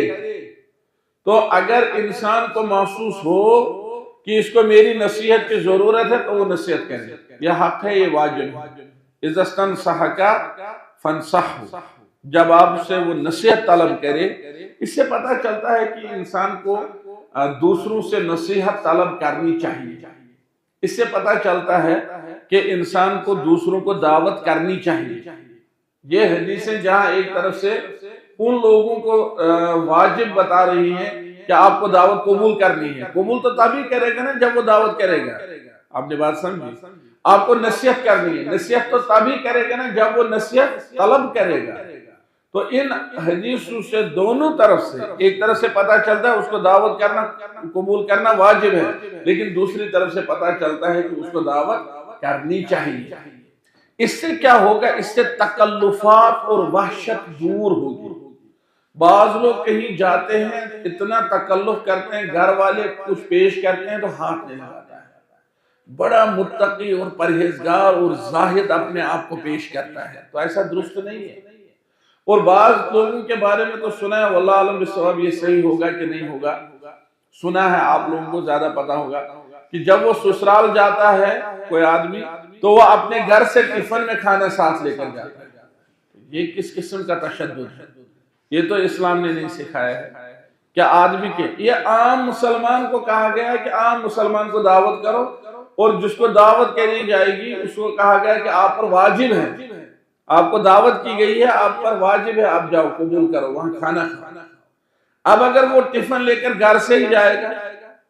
تو اگر انسان کو محسوس ہو کہ اس کو میری نصیحت کی ضرورت ہے تو وہ نصیحت کرے، یہ حق ہے، یہ واجب ہے۔ اذا استنصحک فانصحہ، جب آپ سے وہ نصیحت طلب کرے، اس سے پتہ چلتا ہے کہ انسان کو دوسروں سے نصیحت طلب کرنی چاہیے۔ اس سے پتہ چلتا ہے کہ انسان کو دوسروں کو دعوت کرنی چاہیے۔ یہ حدیثیں جہاں ایک طرف سے ان لوگوں کو واجب بتا رہی ہیں کہ آپ کو دعوت قبول کرنی ہے، قبول تو تبھی کرے گا نا جب وہ دعوت کرے گا۔ آپ نے بات سمجھی؟ آپ کو نصیحت کرنی ہے، نصیحت تو تبھی کرے گا نا جب وہ نصیحت طلب کرے گا۔ تو ان حدیثوں سے دونوں طرف سے، ایک طرف سے پتہ چلتا ہے اس کو دعوت کرنا قبول کرنا واجب ہے، لیکن دوسری طرف سے پتہ چلتا ہے کہ اس کو دعوت کرنی چاہیے۔ اس سے کیا ہوگا؟ اس سے تکلفات اور وحشت دور ہوگی۔ بعض لوگ کہیں جاتے ہیں اتنا تکلف کرتے ہیں، گھر والے کچھ پیش کرتے ہیں تو ہاتھ نہیں لگاتا ہے، بڑا متقی اور پرہیزگار اور زاہد اپنے آپ کو پیش کرتا ہے، تو ایسا درست نہیں ہے۔ اور بعض لوگوں کے بارے میں تو سنا ہے، واللہ عالم بالصواب یہ صحیح ہوگا کہ نہیں ہوگا، سنا ہے، آپ لوگوں کو زیادہ پتا ہوگا کہ جب وہ سسرال جاتا ہے کوئی آدمی تو وہ اپنے گھر سے ٹفن میں کھانا ساتھ لے کر جاتا ہے۔ یہ کس قسم کا تشدد ہے؟ یہ تو اسلام نے نہیں سکھایا ہے کہ آدمی کے، یہ عام مسلمان کو کہا گیا ہے کہ عام مسلمان کو دعوت کرو، اور جس کو دعوت کری جائے گی اس کو کہا گیا کہ آپ پر واجب ہے، آپ کو دعوت کی گئی ہے، آپ پر واجب ہے، آپ جاؤ قبول کرو، وہاں کھانا کھانا۔ اب اگر وہ ٹفن لے کر گھر سے ہی جائے گا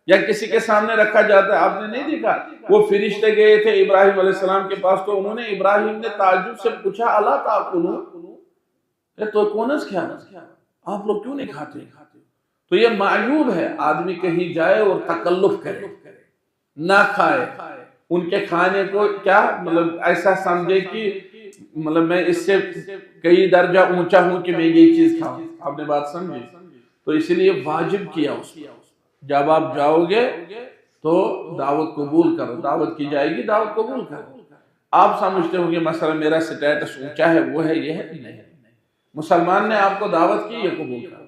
یا کسی کے سامنے رکھا جاتا ہے، آپ نے نہیں دیکھا وہ فرشتے گئے تھے ابراہیم علیہ السلام کے پاس تو انہوں نے، ابراہیم نے تعجب سے پوچھا الا تاکلون، تو کونس کیا آپ لوگ کیوں نہیں کھاتے؟ تو یہ معیوب ہے آدمی کہیں جائے اور تکلف کرے، نہ کھائے، ان کے کھانے کو کیا مطلب ایسا سمجھے کہ مطلب میں اس سے کئی درجہ اونچا ہوں کہ میں یہ چیز کھاؤں۔ آپ نے بات سمجھی؟ تو اس لیے واجب کیا اس کو، جب آپ جاؤ گے تو دعوت قبول کرو، دعوت کی جائے گی دعوت قبول کرو۔ آپ سمجھتے ہو کہ مثلا میرا سٹیٹس اونچا ہے، وہ ہے، یہ ہے، نہیں، مسلمان نے آپ کو دعوت کی، یہ قبول کرو۔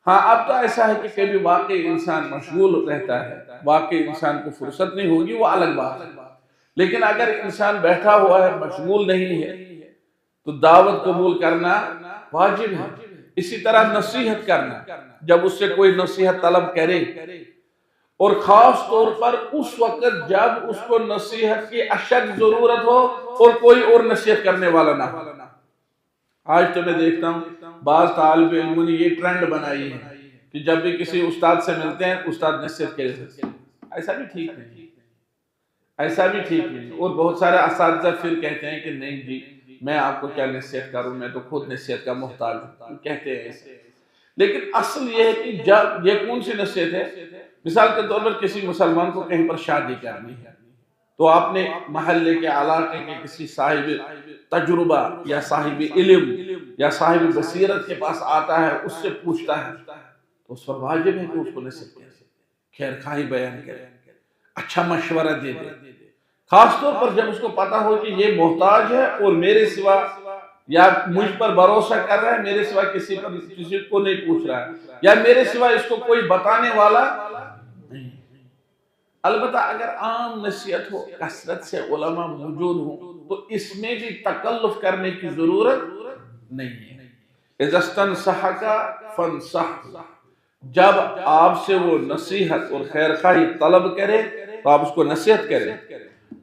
ہاں اب تو ایسا ہے کہ کبھی واقعی انسان مشغول رہتا ہے، واقعی انسان کو فرصت نہیں ہوگی، وہ الگ بات ہے، لیکن اگر انسان بیٹھا ہوا ہے، مشغول نہیں ہے، تو دعوت قبول کرنا واجب ہے۔ اسی طرح نصیحت کرنا، جب اس سے کوئی نصیحت طلب کرے، اور خاص طور پر اس وقت جب اس کو نصیحت کی اشد ضرورت ہو اور کوئی اور نصیحت کرنے والا نہ ہو۔ آج تو میں دیکھتا ہوں بعض طالب علموں نے یہ ٹرینڈ بنائی ہے کہ جب بھی کسی استاد سے ملتے ہیں استاد نصیحت کرے، ایسا بھی ٹھیک نہیں، ایسا بھی ٹھیک نہیں۔ اور بہت سارے اساتذہ پھر کہتے ہیں کہ نہیں جی میں آپ کو کیا نصیحت کروں، میں تو خود نصیحت کا محتاج ہوں، کہتے ہیں ایسے۔ لیکن اصل یہ ہے کہ جب یہ کون سی نصیحت ہے، مثال کے طور پر کسی مسلمان کو کہیں پر شادی کرنی ہے، تو آپ نے محلے کے علاقے کے کسی صاحب تجربہ یا صاحب علم یا صاحب بصیرت کے پاس آتا ہے، اس سے پوچھتا ہے، تو اس پر واجب ہے کہ اس کو نصیحت کرے، خیر خواہی بیان کرے، اچھا مشورہ دے دے، خاص طور پر جب اس کو پتا ہو کہ یہ محتاج ہے اور میرے سوا یا مجھ پر بھروسہ کر رہا ہے، میرے سوا کسی کو نہیں پوچھ رہا ہے، یا میرے سوا اس کو کوئی بتانے والا نہیں۔ البتہ اگر عام نصیحت ہو، کثرت سے علماء موجود ہوں، تو اس میں بھی تکلف کرنے کی ضرورت نہیں ہے۔ اذا استنصحک فانصح، جب آپ سے وہ نصیحت اور خیر خواہی طلب کرے تو آپ اس کو نصیحت کریں۔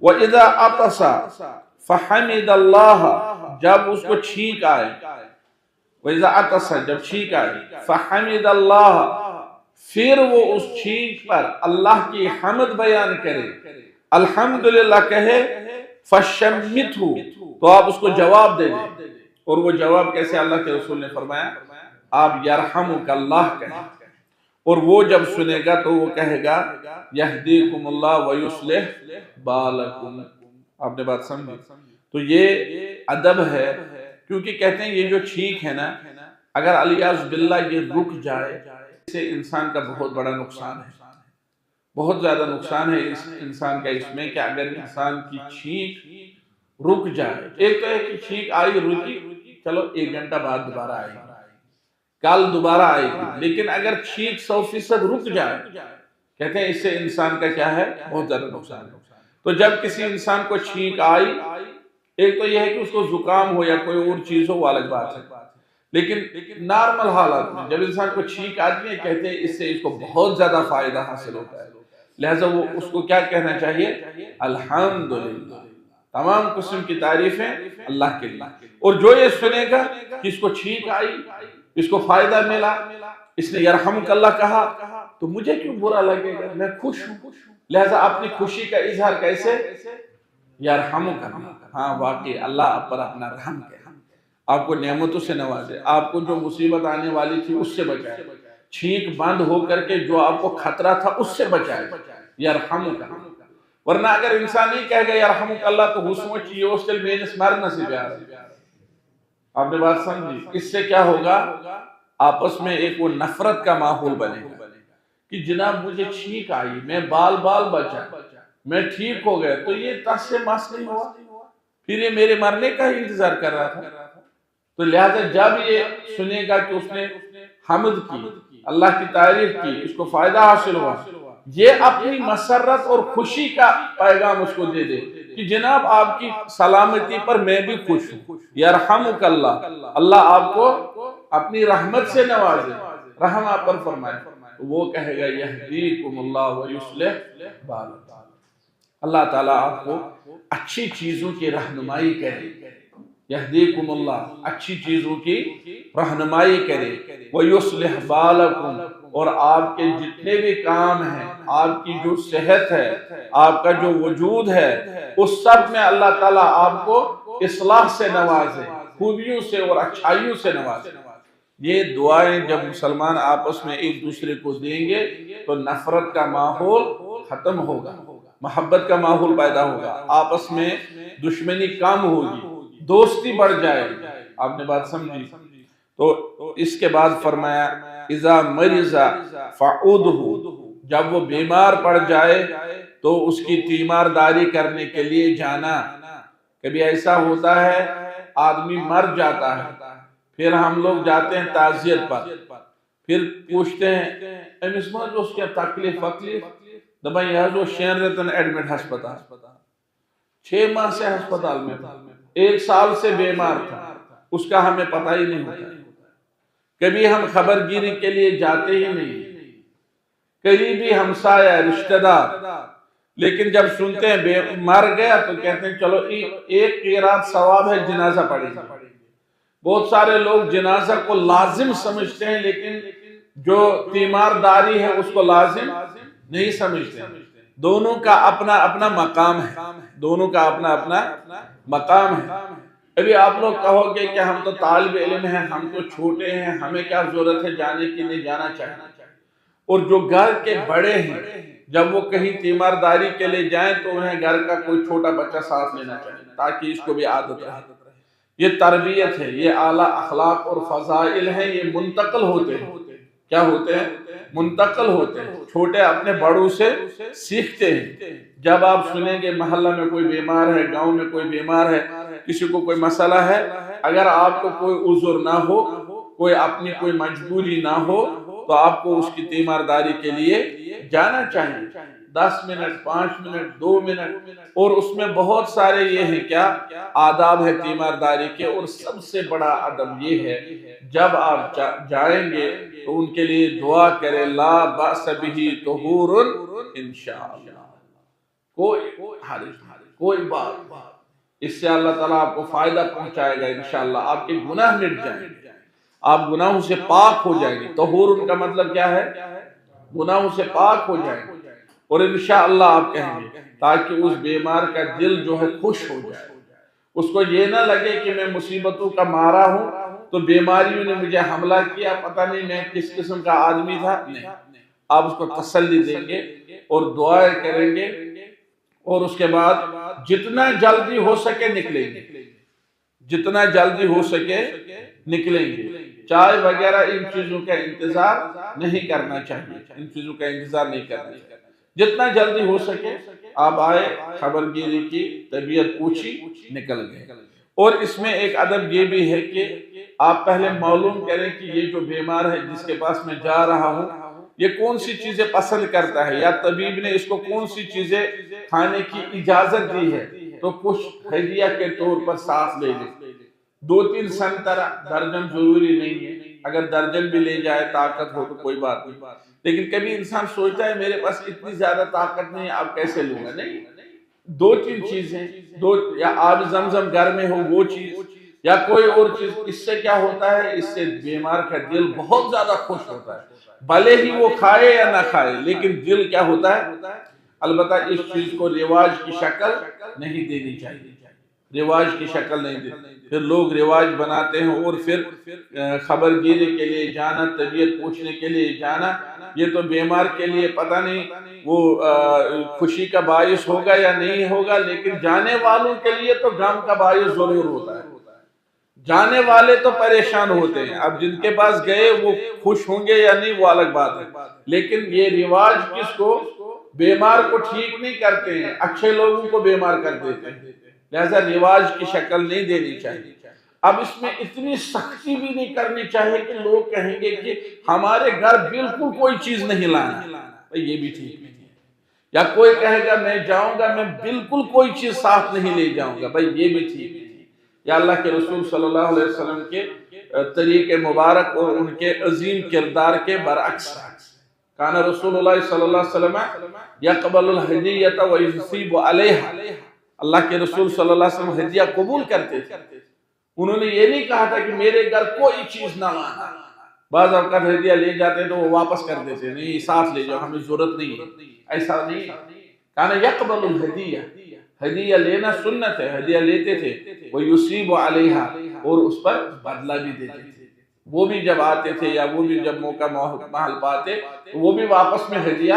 وَإِذَا عَطَسَ فَحَمِدَ اللَّهَ، جب اس کو چھینک آئے، وَإِذَا عَطَسَ، جب چھینک آئے، فَحَمِدَ اللَّهَ، پھر وہ اس چھینک پر اللہ کی حمد بیان کرے، الحمدللہ کہے، فَشَمِّتْهُ، تو آپ اس کو جواب دے دیں۔ اور وہ جواب کیسے؟ اللہ کے رسول نے فرمایا آپ یرحمک اللہ کہیں، اور وہ جب سنے گا تو وہ کہے گا یہدیکم اللہ ویصلح بالکم۔ آپ نے بات سمجھی؟ تو یہ ادب ہے، کیونکہ کہتے ہیں یہ جو چھینک ہے نا، اگر علیاذ باللہ یہ رک جائے، اس سے انسان کا بہت بڑا نقصان ہے، بہت زیادہ نقصان ہے اس انسان کا اس میں، کہ اگر انسان کی چھینک رک جائے، ایک تو ہے کہ چھینک آئی رکی، چلو 1 گھنٹہ بعد دوبارہ آئے گی، کل دوبارہ آئے گی، لیکن اگر چھینک 100% رک جائے، کہتے ہیں اس سے انسان کا کیا ہے؟ بہت زیادہ نقصان ہے۔ تو جب کسی انسان کو چھینک آئی، ایک تو یہ ہے کہ اس کو زکام ہو یا کوئی اور چیز ہو، وہ الگ بات ہے، لیکن نارمل حالات میں جب انسان کو چھینک آتی ہے، کہتے ہیں اس سے اس کو بہت زیادہ فائدہ حاصل ہوتا ہے، لہٰذا وہ اس کو کیا کہنا چاہیے؟ الحمدللہ، تمام قسم کی تعریفیں اللہ کے لیے۔ اور جو یہ سنے گا کہ اس کو چھینک آئی، اس کو فائدہ ملا، اس نے یرحمک اللہ کہا، تو مجھے کیوں برا لگے گا؟ میں خوش ہوں، لہذا اپنی خوشی کا اظہار کیسے؟ یرحمک اللہ، ہاں واقعی اللہ آپ پر اپنا رحم کرے، آپ کو نعمتوں سے نوازے، آپ کو جو مصیبت آنے والی تھی اس سے بچائے، چھینک بند ہو کر کے جو آپ کو خطرہ تھا اس سے بچائے، یرحمک اللہ۔ ورنہ اگر انسان نہیں کہے گا یرحمک اللہ تو حسوچ یہ ہوسٹل میں جس مرنا سے پیار ہے۔ آپ نے بات سمجھی؟ اس سے کیا ہوگا؟ آپس میں ایک وہ نفرت کا ماحول بنے گا کہ جناب مجھے چھینک آئی، میں بال بچا، میں ٹھیک ہو گیا، تو یہ تس سے مس نہیں ہوا، پھر یہ میرے مرنے کا ہی انتظار کر رہا تھا۔ تو لہذا جب یہ سنے گا کہ اس نے حمد کی، اللہ کی تعریف کی، اس کو فائدہ حاصل ہوا، یہ اپنی مسرت اور خوشی کا پیغام اس کو دے دے کہ جناب آپ کی سلامتی پر میں بھی خوش ہوں، یرحمک اللہ، اللہ آپ کو اپنی رحمت سے نوازے، رحم آپ پر فرمائے، وہ کہے گا یہدیکم اللہ ویصلح بالکم، اللہ تعالیٰ آپ کو اچھی چیزوں کی رہنمائی کرے، یہدیکم اللہ، اچھی چیزوں کی رہنمائی کرے، ویصلح بالکم، اور آپ کے جتنے بھی کام ہیں، آپ کی جو صحت ہے، آپ کا جو وجود ہے، اس سب میں اللہ تعالیٰ آپ کو اصلاح سے نوازے، خوبیوں سے اور اچھائیوں سے نوازے۔ یہ دعائیں جب مسلمان آپس میں ایک دوسرے کو دیں گے تو نفرت کا ماحول ختم ہوگا، محبت کا ماحول پیدا ہوگا، آپس میں دشمنی کم ہوگی، دوستی بڑھ جائے گی۔ آپ نے بات سمجھی؟ تو اس کے بعد فرمایا اذا مرض فعودہ، جب وہ بیمار پڑ جائے تو اس کی تیمارداری کرنے کے لیے جانا۔ کبھی ایسا ہوتا ہے آدمی مر جاتا ہے، پھر ہم لوگ جاتے ہیں تعزیت پر، پھر پوچھتے ہیں امس ما جو اس کے تکلیف دبا یہ جو 6 رتن ایڈمٹ ہسپتال، 6 ماہ سے ہسپتال میں تھا، 1 سال سے بیمار تھا، اس کا ہمیں پتہ ہی نہیں ہوتا۔ کبھی ہم خبر گیری کے لیے جاتے ہی نہیں، قریبی ہمسایہ رشتہ دار، لیکن جب سنتے ہیں مر گیا تو کہتے ہیں چلو 1 قیرات ثواب ہے، جنازہ پڑھیں گے۔ بہت سارے لوگ جنازہ کو لازم سمجھتے ہیں، لیکن جو تیمارداری ہے اس کو لازم نہیں سمجھتے۔ دونوں کا اپنا اپنا مقام ہے، دونوں کا اپنا اپنا مقام ہے۔ ابھی آپ لوگ کہو گے کہ ہم تو طالب علم ہیں، ہم تو چھوٹے ہیں، ہمیں کیا ضرورت ہے جانے کی، نہیں جانا چاہیے۔ اور جو گھر کے بڑے ہیں جب وہ کہیں تیمارداری کے لیے جائیں تو انہیں گھر کا کوئی چھوٹا بچہ ساتھ لینا چاہیے تاکہ اس کو بھی عادت رہے۔ یہ تربیت ہے، یہ اعلیٰ اخلاق اور فضائل ہیں، یہ منتقل ہوتے ہیں۔ کیا ہوتے ہیں؟ منتقل ہوتے ہیں۔ چھوٹے اپنے بڑوں سے سیکھتے ہیں۔ جب آپ سنیں گے محلہ میں کوئی بیمار ہے، گاؤں میں کوئی بیمار ہے، کسی کو کوئی مسئلہ ہے، اگر آپ کو کوئی عذر نہ ہو، کوئی اپنی کوئی مجبوری نہ ہو، تو آپ کو اس کی تیمارداری کے لیے جانا چاہیے۔ 10 منٹ، 5 منٹ، 2 منٹ، اور اس میں بہت سارے یہ ہیں کیا آداب ہے تیمارداری کے، اور سب سے بڑا ادب یہ ہے جب آپ جائیں گے تو ان کے لیے دعا کرے لا بأس بہ طہور انشاءاللہ، کوئی حرج نہیں، کوئی بات، اس سے اللہ تعالیٰ آپ کو فائدہ پہنچائے گا انشاءاللہ، آپ کے گناہ مٹ جائیں گے، آپ گناہوں سے پاک ہو جائیں گے۔ طہور ان کا مطلب کیا ہے؟ گناہوں سے پاک ہو جائیں گے، اور انشاءاللہ آپ کہیں گے تاکہ اس بیمار کا دل جو ہے خوش ہو جائے، اس کو یہ نہ لگے کہ میں مصیبتوں کا مارا ہوں تو بیماریوں نے مجھے حملہ کیا، پتہ نہیں میں کس قسم کا آدمی تھا۔ نہیں، آپ اس کو تسلی دیں گے اور دعائیں کریں گے، اور اس کے بعد جتنا جلدی ہو سکے نکلیں گے، جتنا جلدی ہو سکے نکلیں گے۔ چائے وغیرہ ان چیزوں کا انتظار نہیں کرنا چاہیے، ان چیزوں کا انتظار نہیں کرنا چاہیے، جتنا جلدی ہو سکے آپ آئے، خبر گیری کی، طبیعت پوچھی، نکل گئے۔ اور اس میں ایک ادب یہ بھی ہے کہ آپ پہلے معلوم کریں کہ یہ جو بیمار ہے جس کے پاس میں جا رہا ہوں یہ کون سی چیزیں پسند کرتا ہے، یا طبیب نے اس کو کون سی چیزیں کھانے کی اجازت دی ہے، تو کچھ ہدیہ کے طور پر ساتھ لے لیں۔ 2-3 سنترا، درجن ضروری نہیں ہے، اگر درجن بھی لے جائے طاقت ہو تو کوئی بات نہیں، لیکن کبھی انسان سوچتا ہے میرے پاس اتنی زیادہ طاقت نہیں، آپ کیسے لوں گا؟ نہیں، 2-3 چیزیں، یا آب زمزم گھر میں ہو وہ چیز، یا کوئی اور چیز، اس سے کیا ہوتا ہے، اس سے بیمار کا دل بہت زیادہ خوش ہوتا ہے، بھلے ہی وہ کھائے یا نہ کھائے، لیکن دل کیا ہوتا ہے۔ البتہ اس چیز کو رواج کی شکل نہیں دینی چاہیے، رواج کی شکل نہیں دینی، پھر لوگ رواج بناتے ہیں، اور پھر خبر گیری کے لیے جانا، طبیعت پوچھنے کے لیے جانا، یہ تو بیمار کے لیے پتہ نہیں وہ خوشی کا باعث ہوگا یا نہیں ہوگا، لیکن جانے والوں کے لیے تو غم کا باعث ضرور ہوتا ہے۔ جانے والے تو پریشان ہوتے ہیں، اب جن کے پاس گئے وہ خوش ہوں گے یا نہیں وہ الگ بات ہے، لیکن یہ رواج کس کو، بیمار کو ٹھیک نہیں کرتے ہیں، اچھے لوگوں کو بیمار کر دیتے ہیں، لہذا رواج کی شکل نہیں دینی چاہیے۔ اب اس میں اتنی سختی بھی نہیں کرنی چاہیے کہ لوگ کہیں گے کہ ہمارے گھر بالکل کوئی چیز نہیں لانا، یہ بھی ٹھیک نہیں ہے، یا کوئی کہے گا میں جاؤں گا میں بالکل کوئی چیز ساتھ نہیں لے جاؤں گا، بھائی یہ بھی ٹھیک نہیں ہے۔ یا اللہ کے رسول صلی اللہ علیہ وسلم کے طریق مبارک اور ان کے عظیم کردار کے برعکس، کان رسول اللہ صلی اللہ علیہ وسلم یقبل الہدیۃ ویثیب علیہا، اللہ کے رسول صلی اللہ علیہ وسلم ہدیہ قبول کرتے تھے، انہوں نے یہ نہیں کہا تھا کہ میرے گھر کوئی چیز نہ لانا، بعض اوقات ہدیہ لے جاتے ہیں تو وہ واپس کر دیتے ہیں، نہیں ساتھ لے جاؤ ہمیں ضرورت نہیں ہے، ایسا نہیں، کان یقبل الہدیہ، ہدیہ لینا سنت ہے، ہدیہ لیتے تھے، وَيُصِيبُ عَلَيْهَا، اور اس پر بدلہ بھی دیتے تھے، وہ بھی جب آتے تھے یا وہ بھی جب موقع محل پاتے تو وہ بھی واپس میں ہدیہ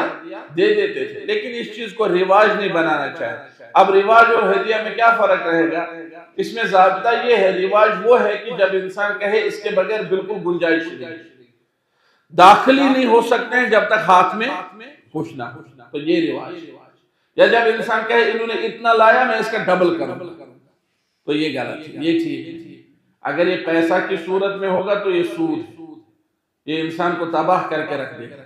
دے دیتے تھے، لیکن اس چیز کو رواج نہیں بنانا چاہے۔ اب رواج اور ہدیہ میں کیا فرق رہے گا؟ اس میں ضابطہ یہ ہے، رواج وہ ہے کہ جب انسان کہے اس کے بغیر بالکل گنجائش نہیں، داخلی نہیں ہو سکتے ہیں جب تک ہاتھ میں کچھ نہ ہو. تو یہ رواج. یا جب انسان کہے انہوں نے اتنا لایا میں اس کا ڈبل کروں تو یہ غلط ہے. یہ ٹھیک ہے. اگر یہ پیسہ کی صورت میں ہوگا تو یہ سود ہے. یہ انسان کو تباہ کر کے رکھ دے گا.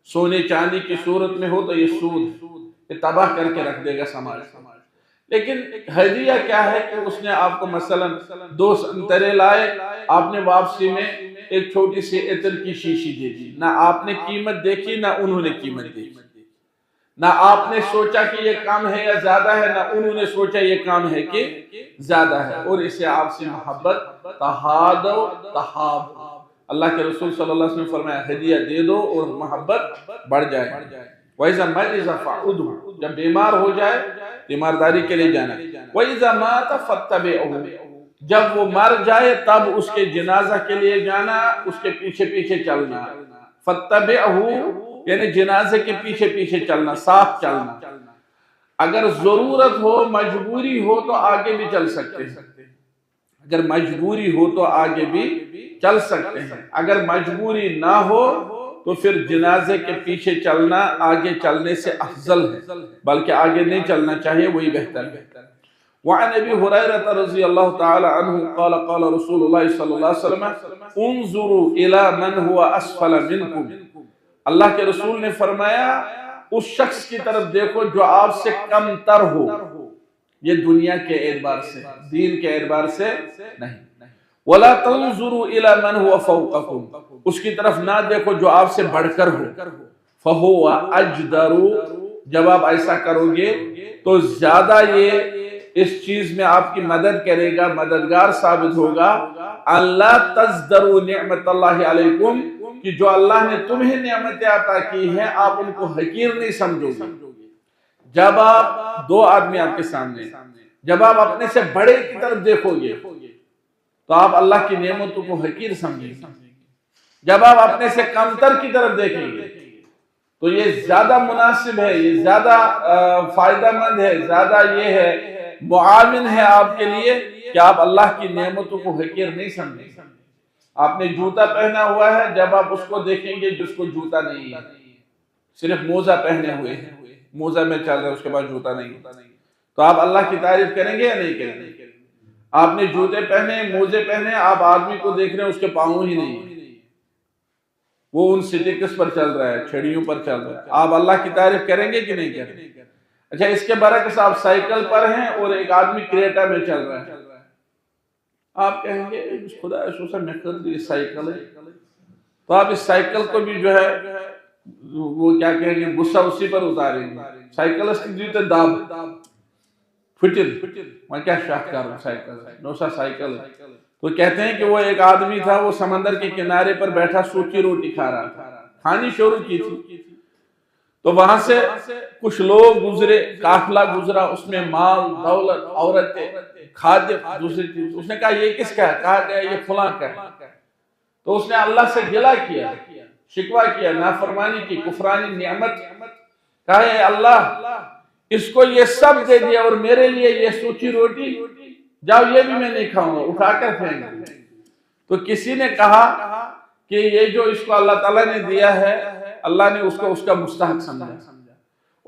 سونے چاندی کی صورت میں ہو تو یہ سود ہے. یہ تباہ کر کے رکھ دے گا سماج. لیکن ہدیہ کیا ہے کہ اس نے آپ کو مثلا 2 سنترے لائے, آپ نے واپسی میں ایک چھوٹی سی عطر کی شیشی دے دی. نہ آپ نے قیمت دیکھی نہ انہوں نے قیمت دیکھی. نہ آپ نے سوچا کہ یہ کم ہے یا زیادہ ہے, نہ انہوں نے سوچا یہ کم ہے کہ زیادہ ہے. اور اسے آپ سے محبت, تہادو تہابو. اللہ کے رسول صلی اللہ علیہ وسلم نے فرمایا ہدیہ دے دو اور محبت بڑھ جائے. وَإِذَا مَرِضَ فَعُودُهُ. جب بیمار ہو جائے بیمارداری کے لیے جانا. وَإِذَا مَاتَ فَاتَّبِعُوهُ. جب وہ مر جائے تب اس کے جنازہ کے لیے جانا, اس کے پیچھے پیچھے چلنا. فَاتَّبِعُوهُ یعنی جنازے کے پیچھے پیچھے چلنا, ساتھ چلنا. اگر ضرورت ہو, مجبوری ہو تو آگے بھی چل سکتے ہیں. اگر مجبوری ہو تو آگے بھی چل سکتے ہیں. اگر مجبوری نہ ہو تو پھر جنازے کے پیچھے چلنا آگے چلنے سے افضل ہے, بلکہ آگے نہیں چلنا چاہیے, وہی بہتر ہے. وعن ابی ہریرہ رضی اللہ تعالی عنہ قال قال رسول اللہ صلی اللہ علیہ وسلم انظروا الى من هو اسفل منکم. اللہ کے رسول نے فرمایا اس شخص کی طرف دیکھو جو آپ سے کم تر ہو. یہ دنیا کے اعتبار سے, دین کے اعتبار سے نہیں. وَلَا تَنظُرُوا إِلَى مَنْ هُوَ فَوْقَكُمْ. اس کی طرف نہ دیکھو جو آپ سے بڑھ کر ہو. فَهُوَ أَجْدَرُ. جب آپ ایسا کرو گے تو زیادہ یہ اس چیز میں آپ کی مدد کرے گا, مددگار ثابت ہوگا. اللہ تَزْدَرُوا نِعْمَةَ اللَّهِ عَلَيْكُمْ, کہ جو اللہ نے تمہیں نعمتیں عطا کی ہیں آپ ان کو حقیر نہیں سمجھو گے. جب آپ 2 آدمی آپ کے سامنے, جب آپ اپنے سے بڑے کی طرف دیکھو گے تو آپ اللہ کی نعمتوں کو حقیر سمجھیں گے. جب آپ اپنے سے کمتر کی طرف دیکھیں گے تو یہ زیادہ مناسب ہے, یہ زیادہ فائدہ مند ہے, زیادہ یہ ہے معاون ہے آپ کے لیے کہ آپ اللہ کی نعمتوں کو حقیر نہیں سمجھیں. آپ نے جوتا پہنا ہوا ہے, جب آپ اس کو دیکھیں گے جس کو جوتا نہیں ہے, صرف موزہ پہنے ہوئے ہیں, موزہ میں چل رہا ہے اس کے بعد جوتا نہیں, تو آپ اللہ کی تعریف کریں گے یا نہیں کریں گے؟ آپ نے جوتے پہنے, موزے پہنے, آپ آدمی کو دیکھ رہے ہیں اس کے پاؤں ہی نہیں, وہ ان سٹیکس پر چل رہا ہے, چھڑیوں پر چل رہا ہے. آپ اللہ کی تعریف کریں گے کہ نہیں کریں گے؟ اچھا اس کے برعکس آپ سائیکل پر ہیں اور ایک آدمی کریٹا میں چل رہا ہے, آپ کہیں گے خدا ایسا میں کر دی سائیکل ہے, تو آپ اس سائیکل کو بھی جو ہے وہ کیا کہیں گے غصہ اسی پر اتاریں گے. سائیکلسٹ دیتے داب فٹل, میں کیا شاہ کر رہا ہوں, سائیکل نوسا سائیکل. تو کہتے ہیں کہ وہ ایک آدمی تھا, وہ سمندر کے کنارے پر بیٹھا سوکھی روٹی کھا رہا تھا, کھانی شروع کی تھی. تو وہاں سے کچھ لوگ گزرے, قافلہ گزرا, اس میں مال دولت عورتیں کھادے دوسری چیز. اس نے کہا یہ کس کا ہے؟ کہا گیا یہ فلاں کا ہے. تو اس نے اللہ سے گلہ کیا, شکوہ کیا, نافرمانی کی, کفرانی نعمت. کہا اے اللہ اس کو یہ سب دے دیا اور میرے لیے یہ سوچی روٹی, جاؤ یہ بھی میں نہیں کھاؤں گا, اٹھا کر پھینک. تو کسی نے کہا کہ یہ جو اس کو اللہ تعالیٰ نے دیا ہے اللہ نے اس کو اس کا مستحق سمجھا,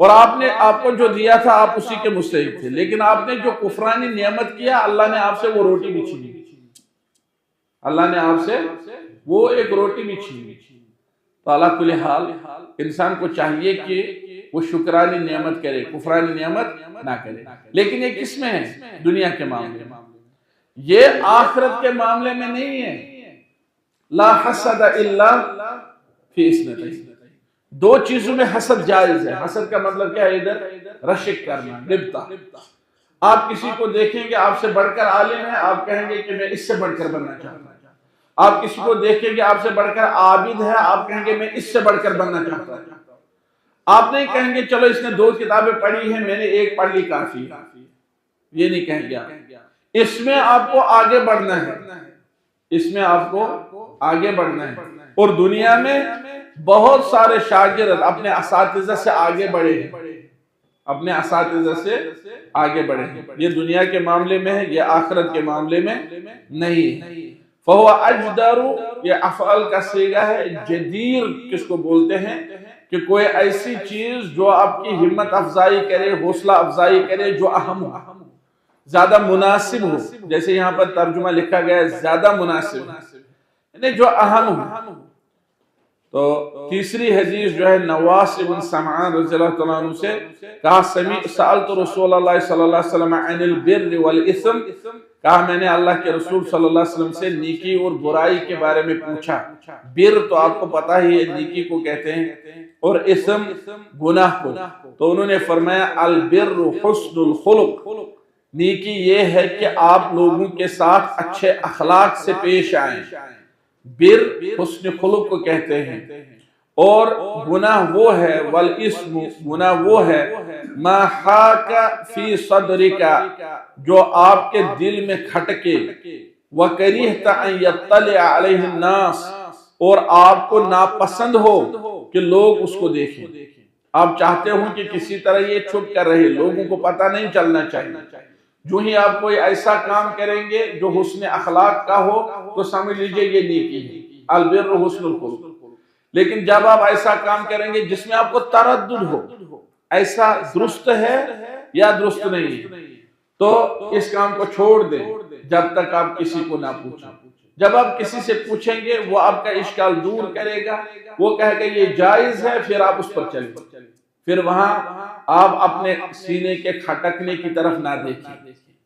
اور آپ کو جو دیا تھا آپ اسی کے مستحق تھے, لیکن آپ نے جو کفرانی نعمت کیا اللہ نے آپ سے وہ روٹی بھی چھینی. اللہ نے آپ سے وہ ایک روٹی بھی چھینی. تو اللہ کل حال انسان کو چاہیے کہ وہ شکرانی نعمت کرے, کفرانی نعمت نہ کرے. لیکن یہ کس میں ہے؟ دنیا کے معاملے میں. یہ آخرت کے معاملے میں نہیں ہے. لا حسد الا فی اثنتین. 2 چیزوں میں حسد جائز ہے. حسد کا مطلب کیا ہے؟ ادھر رشک کرنا, غبطہ. آپ کسی کو دیکھیں گے آپ سے بڑھ کر عالم ہے, آپ کہیں گے کہ میں اس سے بڑھ کر بننا چاہتا ہوں. آپ کسی کو دیکھیں گے آپ سے بڑھ کر عابد ہے, آپ کہیں گے میں اس سے بڑھ کر بننا چاہتا ہوں. آپ نہیں کہیں گے چلو اس نے 2 کتابیں پڑھی ہیں میں نے 1 پڑھ لی کافی, یہ نہیں کہیں گے. اس میں آپ کو آگے بڑھنا ہے, اس میں آپ کو آگے بڑھنا ہے. اور دنیا میں بہت سارے شاگرد اپنے اساتذہ سے آگے بڑھے ہیں, اپنے اساتذہ سے آگے بڑھے ہیں. یہ دنیا کے معاملے میں ہے, یہ آخرت کے معاملے میں نہیں ہے. فہو اجدر، یہ افعال کا صیغہ ہے. جدیر کس کو بولتے ہیں؟ کہ کوئی ایسی چیز جو آپ کی ہمت افزائی کرے، حوصلہ افزائی کرے، جو اہم ہو، زیادہ مناسب ہو. جیسے یہاں پر ترجمہ لکھا گیا ہے زیادہ مناسب، یعنی جو اہم ہو. تو تیسری حدیث جو ہے نواس بن سمعان رضی اللہ تعالیٰ عنہ سے کہا سألت رسول اللہ صلی اللہ علیہ وسلم عن البر والاسم، کہا میں نے اللہ کے رسول صلی اللہ علیہ وسلم سے نیکی اور برائی کے بارے میں پوچھا. بر تو آپ کو پتا ہی ہے نیکی کو کہتے ہیں، اور اسم گناہ کو. تو انہوں نے فرمایا البر حسن الخلق، نیکی یہ ہے کہ آپ لوگوں کے ساتھ اچھے اخلاق سے پیش آئیں. بر حسن خلق کو کہتے ہیں. اور گناہ وہ ہے، والاسم گناہ وہ ہے ما حاک فی صدرک، جو آپ کے دل میں کھٹکے، وکریہت ان یطلع علیہ الناس، اور آپ کو ناپسند ہو کہ لوگ اس کو دیکھیں. آپ چاہتے ہو کہ کسی طرح یہ چھپ کر رہے، لوگوں کو پتہ نہیں چلنا چاہیے. جو ہی آپ کوئی ایسا کام کریں گے جو حسن اخلاق کا ہو تو سمجھ لیجئے یہ نیکی ہے، البر حسن الخلق. لیکن جب آپ ایسا کام کریں گے جس میں آپ کو تردد ہو، ایسا درست ہے یا درست نہیں ہے، تو اس کام کو چھوڑ دیں جب تک آپ کسی کو نہ پوچھیں. جب آپ کسی سے پوچھیں گے وہ آپ کا اشکال دور کرے گا، وہ کہے گا یہ جائز ہے، پھر آپ اس پر چلیں. پھر وہاں آپ اپنے سینے کے کھٹکنے کی طرف نہ دیکھیں،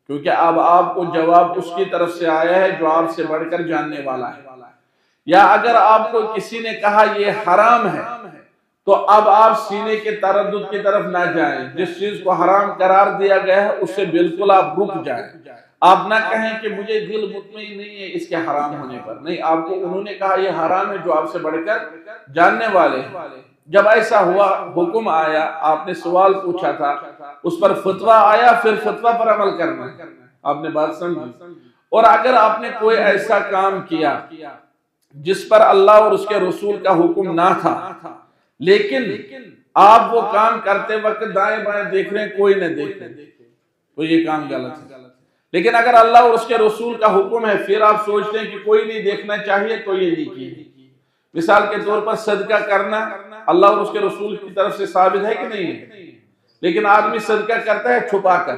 کیونکہ اب آپ کو جواب اس کی طرف سے آیا ہے جو آپ سے بڑھ کر جاننے والا ہے. یا اگر آپ کو کسی نے کہا یہ حرام ہے تو اب آپ سینے کے تردد کی طرف نہ جائیں. جس چیز کو حرام قرار دیا گیا ہے اس سے بالکل آپ رک جائیں. آپ نہ کہیں کہ مجھے دل مطمئن نہیں ہے اس کے حرام ہونے پر. نہیں، آپ کو انہوں نے کہا یہ حرام ہے جو آپ سے بڑھ کر جاننے والے ہیں. جب ایسا ہوا، حکم آیا، آپ نے سوال پوچھا تھا، اس پر فتویٰ آیا، پھر فتویٰ پر عمل کرنا. آپ نے بات سمجھی؟ اور اگر آپ نے کوئی ایسا کام کیا جس پر اللہ اور اس کے رسول کا حکم نہ تھا، لیکن آپ وہ کام کرتے وقت دائیں بائیں دیکھ رہے ہیں، کوئی نہ دیکھ رہے، تو یہ کام غلط ہے. لیکن اگر اللہ اور اس کے رسول کا حکم ہے پھر آپ سوچتے ہیں کہ کوئی نہیں دیکھنا چاہیے، تو یہ نیکی ہے. مثال کے طور پر صدقہ کرنا اللہ اور اس کے رسول کی طرف سے ثابت ہے کہ نہیں ہے، لیکن آدمی صدقہ کرتا ہے چھپا کر،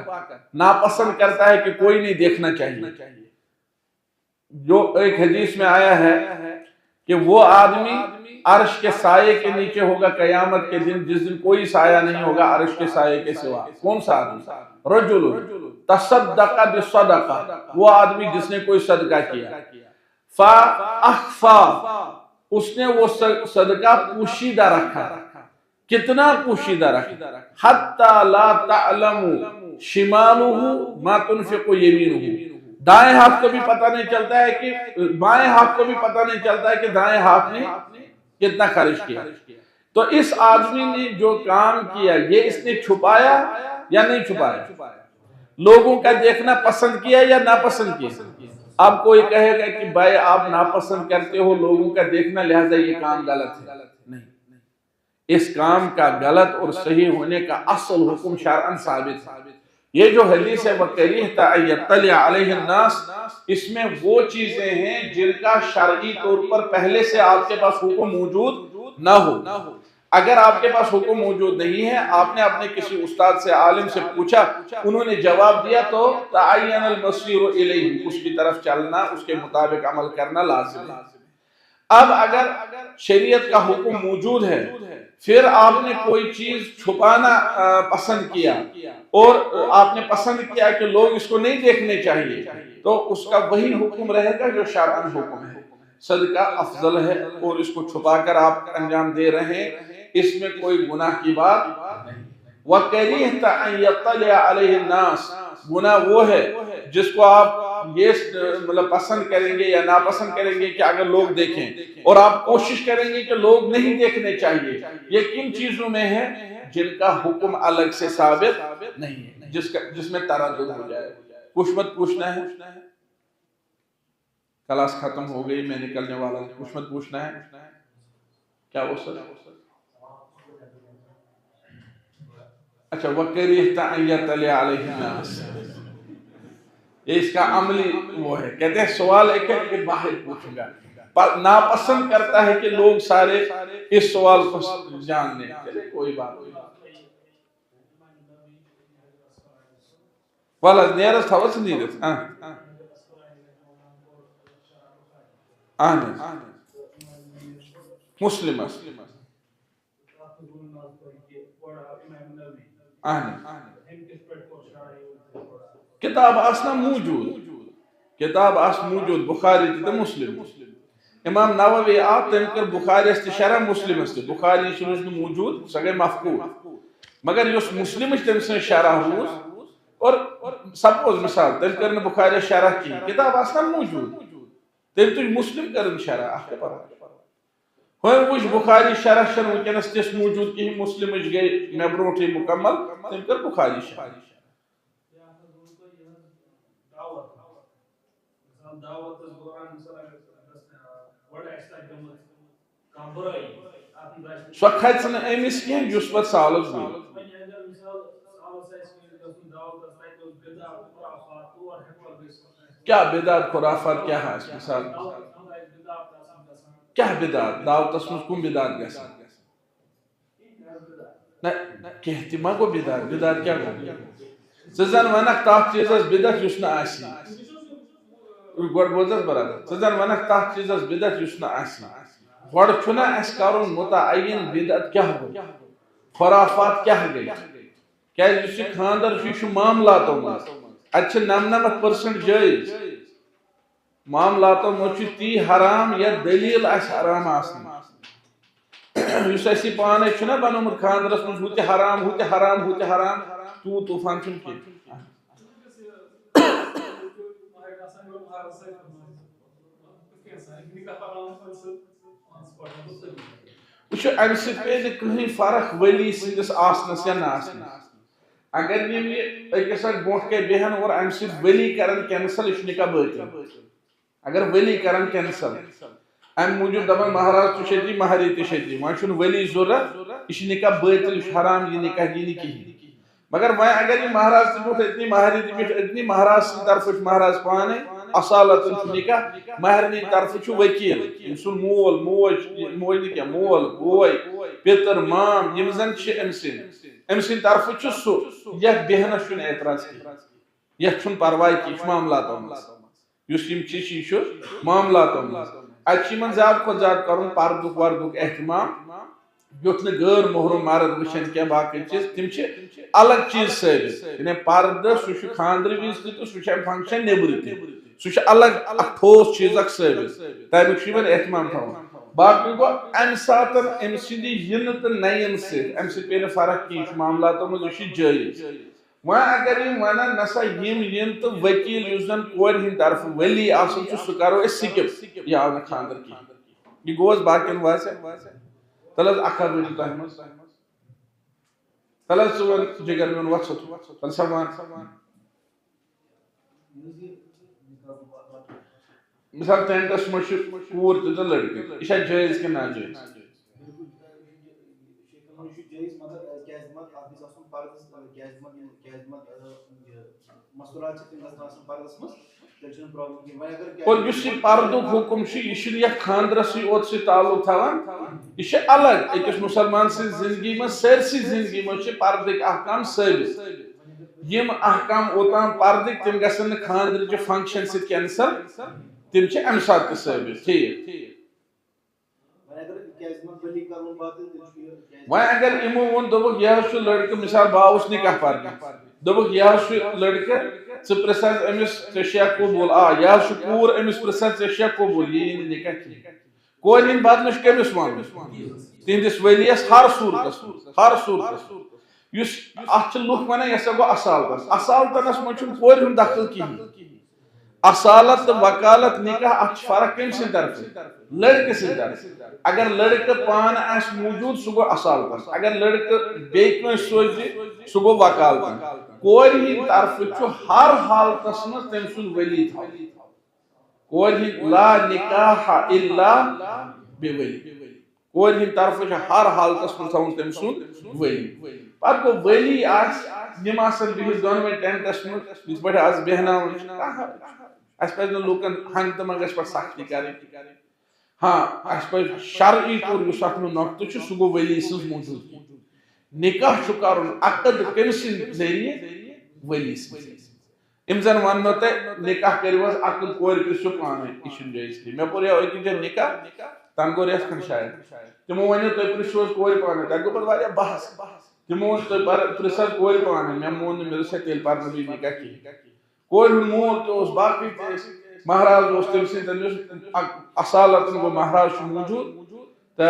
ناپسند کرتا ہے کہ کوئی نہیں دیکھنا چاہیے. جو ایک حدیث میں آیا ہے کہ وہ آدمی عرش کے سائے کے نیچے ہوگا قیامت کے دن، جس دن کوئی سایہ نہیں ہوگا عرش کے سائے کے سوا. کون سا آدمی؟ رجل تصدق بالصدقہ، وہ آدمی جس نے کوئی صدقہ کیا، فاخفا، اس نے وہ صدقہ پوشیدہ رکھا. کتنا پوشیدہ رکھا؟ حتی لا تعلم شمالہ ما تنفق یمینہ، دائیں ہاتھ کو بھی پتہ نہیں چلتا ہے کہ بائیں ہاتھ کو بھی پتہ نہیں چلتا ہے کہ دائیں ہاتھ نے کتنا خرچ کیا. تو اس آدمی نے جو کام کیا یہ اس نے چھپایا یا نہیں چھپایا؟ لوگوں کا دیکھنا پسند کیا یا ناپسند کیا؟ اب کوئی کہے گا کہ بھائی آپ ناپسند کرتے ہو لوگوں کا دیکھنا، لہذا یہ کام غلط ہے. نہیں، اس کام کا غلط اور صحیح ہونے کا اصل حکم شرعاً ثابت ہے. یہ جو حدیث ہے وَكَرِهْتَ أَن يَطَّلِعَ عَلَيْهِ النَّاسِ، اس میں وہ چیزیں ہیں جن کا شرعی طور پر پہلے سے آپ کے پاس حکم موجود نہ ہو. اگر آپ کے پاس حکم موجود نہیں ہے، آپ نے اپنے کسی استاد سے، عالم سے پوچھا، انہوں نے جواب دیا، تو تَعَيَّنَ الْمَصِيرُ إِلَيْهِ، اس کی طرف چلنا، اس کے مطابق عمل کرنا لازم ہے. اب اگر شریعت کا حکم موجود ہے، پھر آپ نے کوئی چیز چھپانا پسند کیا اور آپ نے پسند کیا کہ لوگ اس کو نہیں دیکھنے چاہیے، تو اس کا وہی حکم رہے گا جو شرعاً حکم ہے. صدقہ افضل ہے اور اس کو چھپا کر آپ انجام دے رہے ہیں، اس میں کوئی گناہ کی بات نہیں. وَكَرِهْتَ أَن يَطَّلِعَ عَلَيْهِ النَّاسِ، گناہ وہ ہے جس کو آپ یہ پسند کریں گے یا ناپسند کریں گے کہ اگر لوگ دیکھیں، اور آپ کوشش کریں گے کہ لوگ نہیں دیکھنے چاہیے. یہ کن چیزوں میں ہے جن کا حکم الگ سے ثابت نہیں ہے، جس میں تردد ہو جائے. کچھ مت پوچھنا ہے، کلاس ختم ہو گئی، میں نکلنے والا ہوں. کچھ مت پوچھنا ہے کیا وہ سر؟ اچھا، وَكَرِهْتَ أَن يَطَّلِعَ عَلَيْهِ النَّاسِ، یہ اس کا عملی وہ ہے. کہتے ہیں سوال ایک ہے کہ باہر پوچھوں گا. ناپسند کرتا ہے کہ لوگ سارے اس سوال کو جان لیں. چلے کوئی بات نہیں. والا نیرس تھاوس نیرس مسلم کتاب آسنا موجود کتاب آس موجود بخاری تہ مسلم. امام نووی آو تم کر بخاری است شرح مسلم است. بخاری روز موجود سہ گئی مفقود. مگر اس مسلم تم سن شرح روز اور سپوز مثال تم کر بخاری شرح کی کتاب آسنا موجود تم تج مسلم کرن شرح اخ پر ہم وچ بخاری شرح شن ونکس تس موجود کہ مسلم گئی مے برونٹھ مکمل تم کر بخاری شرح. سو کھژ نا امس کی اس پتہ سالس گئی. کیا بدعت خرافات کیا ہے مثال کیا بدعت دعوتس مز کم بدعت گژھِ کینٛہہ تہِ ما گوٚو بدعت کیا گوٚو ژٕ زن ونکھ تتھ چیٖزس بدعت یُس نہٕ آسہِ گۄڈٕ بوز حظ برادر ژٕ زن ونکھ تتھ چیٖزس بدعت یُس نہٕ آسہِ گۄڈٕ چھُنہ اَسہِ کرُن متعین بدعت کیٛاہ گوٚو خرافات کیٛاہ گٔے کیٛازِ یُس یہِ خانٛدر چھُ یہِ چھُ معاملاتو منٛز اتہِ چھِ 99% جٲیز معاملاتو منٛز چھُ تی حرام یا دلیٖل آسہِ حرام آسنٕچ. یُس اَسہِ یہِ پانے چھُنہ بنومُت خانٛدرس منٛز ہُہ تہِ حرام ہُہ تہِ حرام ہُہ تہِ حرام تیوٗت طوٗفان چھُنہٕ کینٛہہ. وٕچھو امہِ سۭتۍ پیٚیہِ نہٕ کٕہٕنۍ فرق ؤلی سٕنٛدِس آسنس یا نہ آسنس. اگر یِم یہِ أکِس اکھ برونٛٹھ کَنہِ بیٚہن اور امہِ سۭتۍ ؤلی کرن کینسل یہِ چھُ نکاح بٲطل. اگر ؤلی کرن کینسل امہِ موٗجوٗب دپان مہراز تہِ چھُ ییٚتی مہرٮ۪ن تہِ چھِ ییٚتی وۄنۍ چھُنہٕ ؤلی ضوٚرتھ یہِ چھُ نکاح بٲطل یہِ چھُ حرام یہِ نکاح یی نہٕ کِہیٖنۍ. مگر وۄنۍ اگر یہِ مہراز تہِ بیوٗٹھ أتنی مہرٮ۪ن تہِ بیٖٹھ أتنی مہراز سٕنٛدِ طرفہٕ چھُ مہراز پانے اصالتن چھُ نکاح مہرنہِ طرفہٕ چھُ وکیٖل أمۍ سُنٛد مول موج موج نہٕ کینٛہہ مول بوے پِتٕر مام یِم زن چھِ أمۍ سٕنٛدِ طرفہٕ چھُ سُہ یتھ بیہنس چھُنہٕ اعتراض کینٛہہ یتھ چھُنہٕ پرواے کینٛہہ یہِ چھُ معاملاتو منٛز یُس یِم چیٖز چھِ یہِ چھُ معاملاتو منٛز. اتہِ چھُ یِمن زیادٕ کھۄتہٕ زیادٕ کرُن پردُک وردُک احتمام یُتھ نہٕ غٲر محرم مرد وٕچھن کینٛہہ باقٕے چیٖز تِم چھِ الگ چیٖز ثٲبت یعنی پردٕ سُہ چھُ خانٛدرٕ وِزِ تہِ تہٕ سُہ چھُ امہِ فنکشن نیبرٕ تہِ سُہ چھُ الگ اکھ ٹھوس چیٖز اکھ ثٲبت تمیُک چھُ یِمن احتمام تھاوُن. باقٕے گوٚو امہِ ساتہٕ أمۍ سٕنٛدِ یِنہٕ تہٕ نَیَن سۭتۍ امہِ سۭتۍ پیٚیہِ نہٕ فرق کینٛہہ یہِ چھُ معاملاتو منٛز یہِ چھُ جٲیز. وۄنۍ اگر یِم ونن نسا یِم یِن تہٕ ؤکیٖل یُس زن کورِ ہٕنٛدِ طرفہٕ ؤلی آسان چھُ سُہ کرو أسۍ سِکِپ یہِ آو نہٕ خانٛدر کینٛہہ. یہِ گوٚو حظ باقین واضح تل حظ اکھ حظ ؤنِو تۄہہِ منٛز تل حظ ژٕ وَن جِگر میون وَژھ تل سا وَن مثال ٹینٹس منٛز چھِ کوٗر تہِ تہٕ لڑکہٕ یہِ چھا جٲیز کِنہٕ ناجٲیز اور یُس یہِ پردُک حُکم چھُ یہِ چھُنہٕ یتھ خانٛدرسٕے یوت سۭتۍ تعلق تھاوان یہِ چھُ الگ أکِس مُسلمان سٕنٛزِ زندگی منٛز سٲرسٕے زندگی منٛز چھِ پردٕکۍ احکام ثٲبت. یِم احکام اوٚتام پردٕکۍ تِم گژھن نہٕ خانٛدرٕچہِ فنکشن سۭتۍ کینسل تِم چھِ امہِ ساتہٕ تہِ ثٲبت. ٹھیٖک وۄنۍ اگر یِمو ووٚن دوٚپُکھ یہِ حظ چھُ لڑکہٕ مثال بہٕ آوُس نکاح پرنہِ دوٚپُکھ یہِ حظ چھُ لڑکہٕ ژٕ پرژھ حظ أمِس ژےٚ چھُیا قبوٗل آ یہِ حظ چھُ کوٗر أمِس پرژھ حظ ژےٚ چھُیا قبوٗل یہِ یی نہٕ نکاح کینٛہہ. کورِ ہٕنٛدِ بدلہٕ چھُ کٔمِس وَنُن تِہنٛدِس ؤلِیَس ہر صوٗرتس یُس اتھ چھِ لُکھ ونان یہِ ہسا گوٚو اصالتنس منٛز چھُنہٕ کورِ ہُنٛد دخل کِہینۍ. اصالت تہٕ وکالت نکاح اتھ چھِ فرق کٔمۍ سٕنٛدِ طرفہٕ لڑکہٕ سٕنٛدِ طرفہٕ. اگر لڑکہٕ پانہٕ آسہِ موٗجوٗد سُہ گوٚو اصالتن اگر لڑکہٕ بیٚیہِ کٲنٛسہِ سوزِ سُہ گوٚو وکالتن. کورِ ہٕنٛدِ طرفہٕ چھُ ہر حالتس منٛز تٔمۍ سُنٛد ؤلی تھاوُن. کورِ ہٕنٛدۍ لا نکاح الا بِولی کور ہند طرف ہر حالتس من تھون تم سند ولی پتہ گو ولی یم آسن بہت دونوے ٹینٹس من یت پہ آز بہناون اس پہ لوکن ہنگ تو منگ پہ سختی کریں ہاں اس پہ شرعی طور اس ات نقطہ سہ گو ولی سن موجود نکاح کرن عقد کم سند ذریعہ ولی سن ام زن ونو تہ نکاح کرو عقد کور پرسو پانے یہ جائز کی مے پور اکس جائے نکاح تن گو ریت کھنڈ شاید تمو ونو تھی پرسو کور پانے تک گو پہ بحث تمو ون تھی پرسا کور پانے مے مون مے دس تیل پرن بھی نکاح کی کور ہن مول تو باقی مہراز تم سن اصالتن گو مہراز موجود تو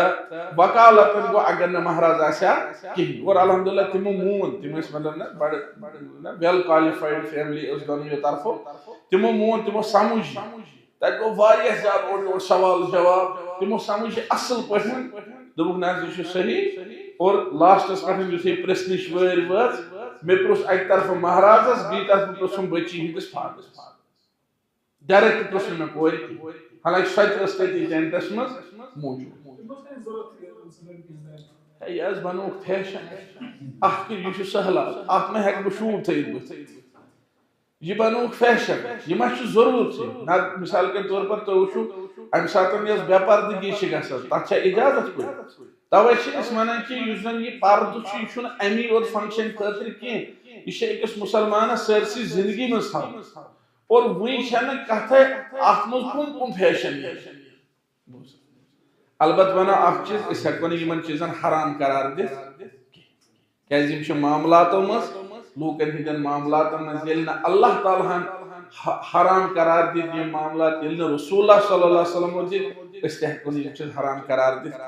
وکالتن گو اگر نہ مہراز آسیا کہین اور الحمدللہ تمو مون تم مطلب نا بڑ ویل کوالیفائڈ فیملی اس دونوں طرفو تمو مون تمو سمجھ تک گو واریاہ زیادہ اور سوال جواب تمو سمجھ اصل پٹھن دوک نا یہ صحیح اور لاسٹس پٹھن یتھے پرسنش وٲرۍ وٲژ مے پرُژھ اکہِ طرفہٕ مہرازس بیٚیہِ طرفہٕ پرُژھُم بچی ہندس فادرس ڈائریکٹ پرُژھ مے کورِ حالانکہ سۄ تہِ ٲس تٔتی ٹینٹس منٛز موجود یہ بنوک فیشن ات یہ سہلاب ات میں ہیک بہ شوب تھیت بت یہ بنوک فیشن یہ ما ضرورت نہ مثال کے طور پر تو وچھو ام ساتن یس بے پردگی گژھان تتھ اجازت پہ توے اس ونان کہ اس زن یہ پرد یہ امی اور فنکشن خاطر کی یہ اکس مسلمانس سرسی زندگی من تھاون اور وی چھنہ کتھ ات من کم کم فیشن البتہ ونو اخ چیز اس ہیکو نمن چیزن حرام قرار دت کیاز یم معاملاتو مز لوکن ہندین معاملاتن مز یل نہ اللہ تعالی ہن حرام قرار دت یم معاملات یل نہ رسول اللہ صلی اللہ علیہ وسلم دت اس ہیکو یم چیز حرام قرار دت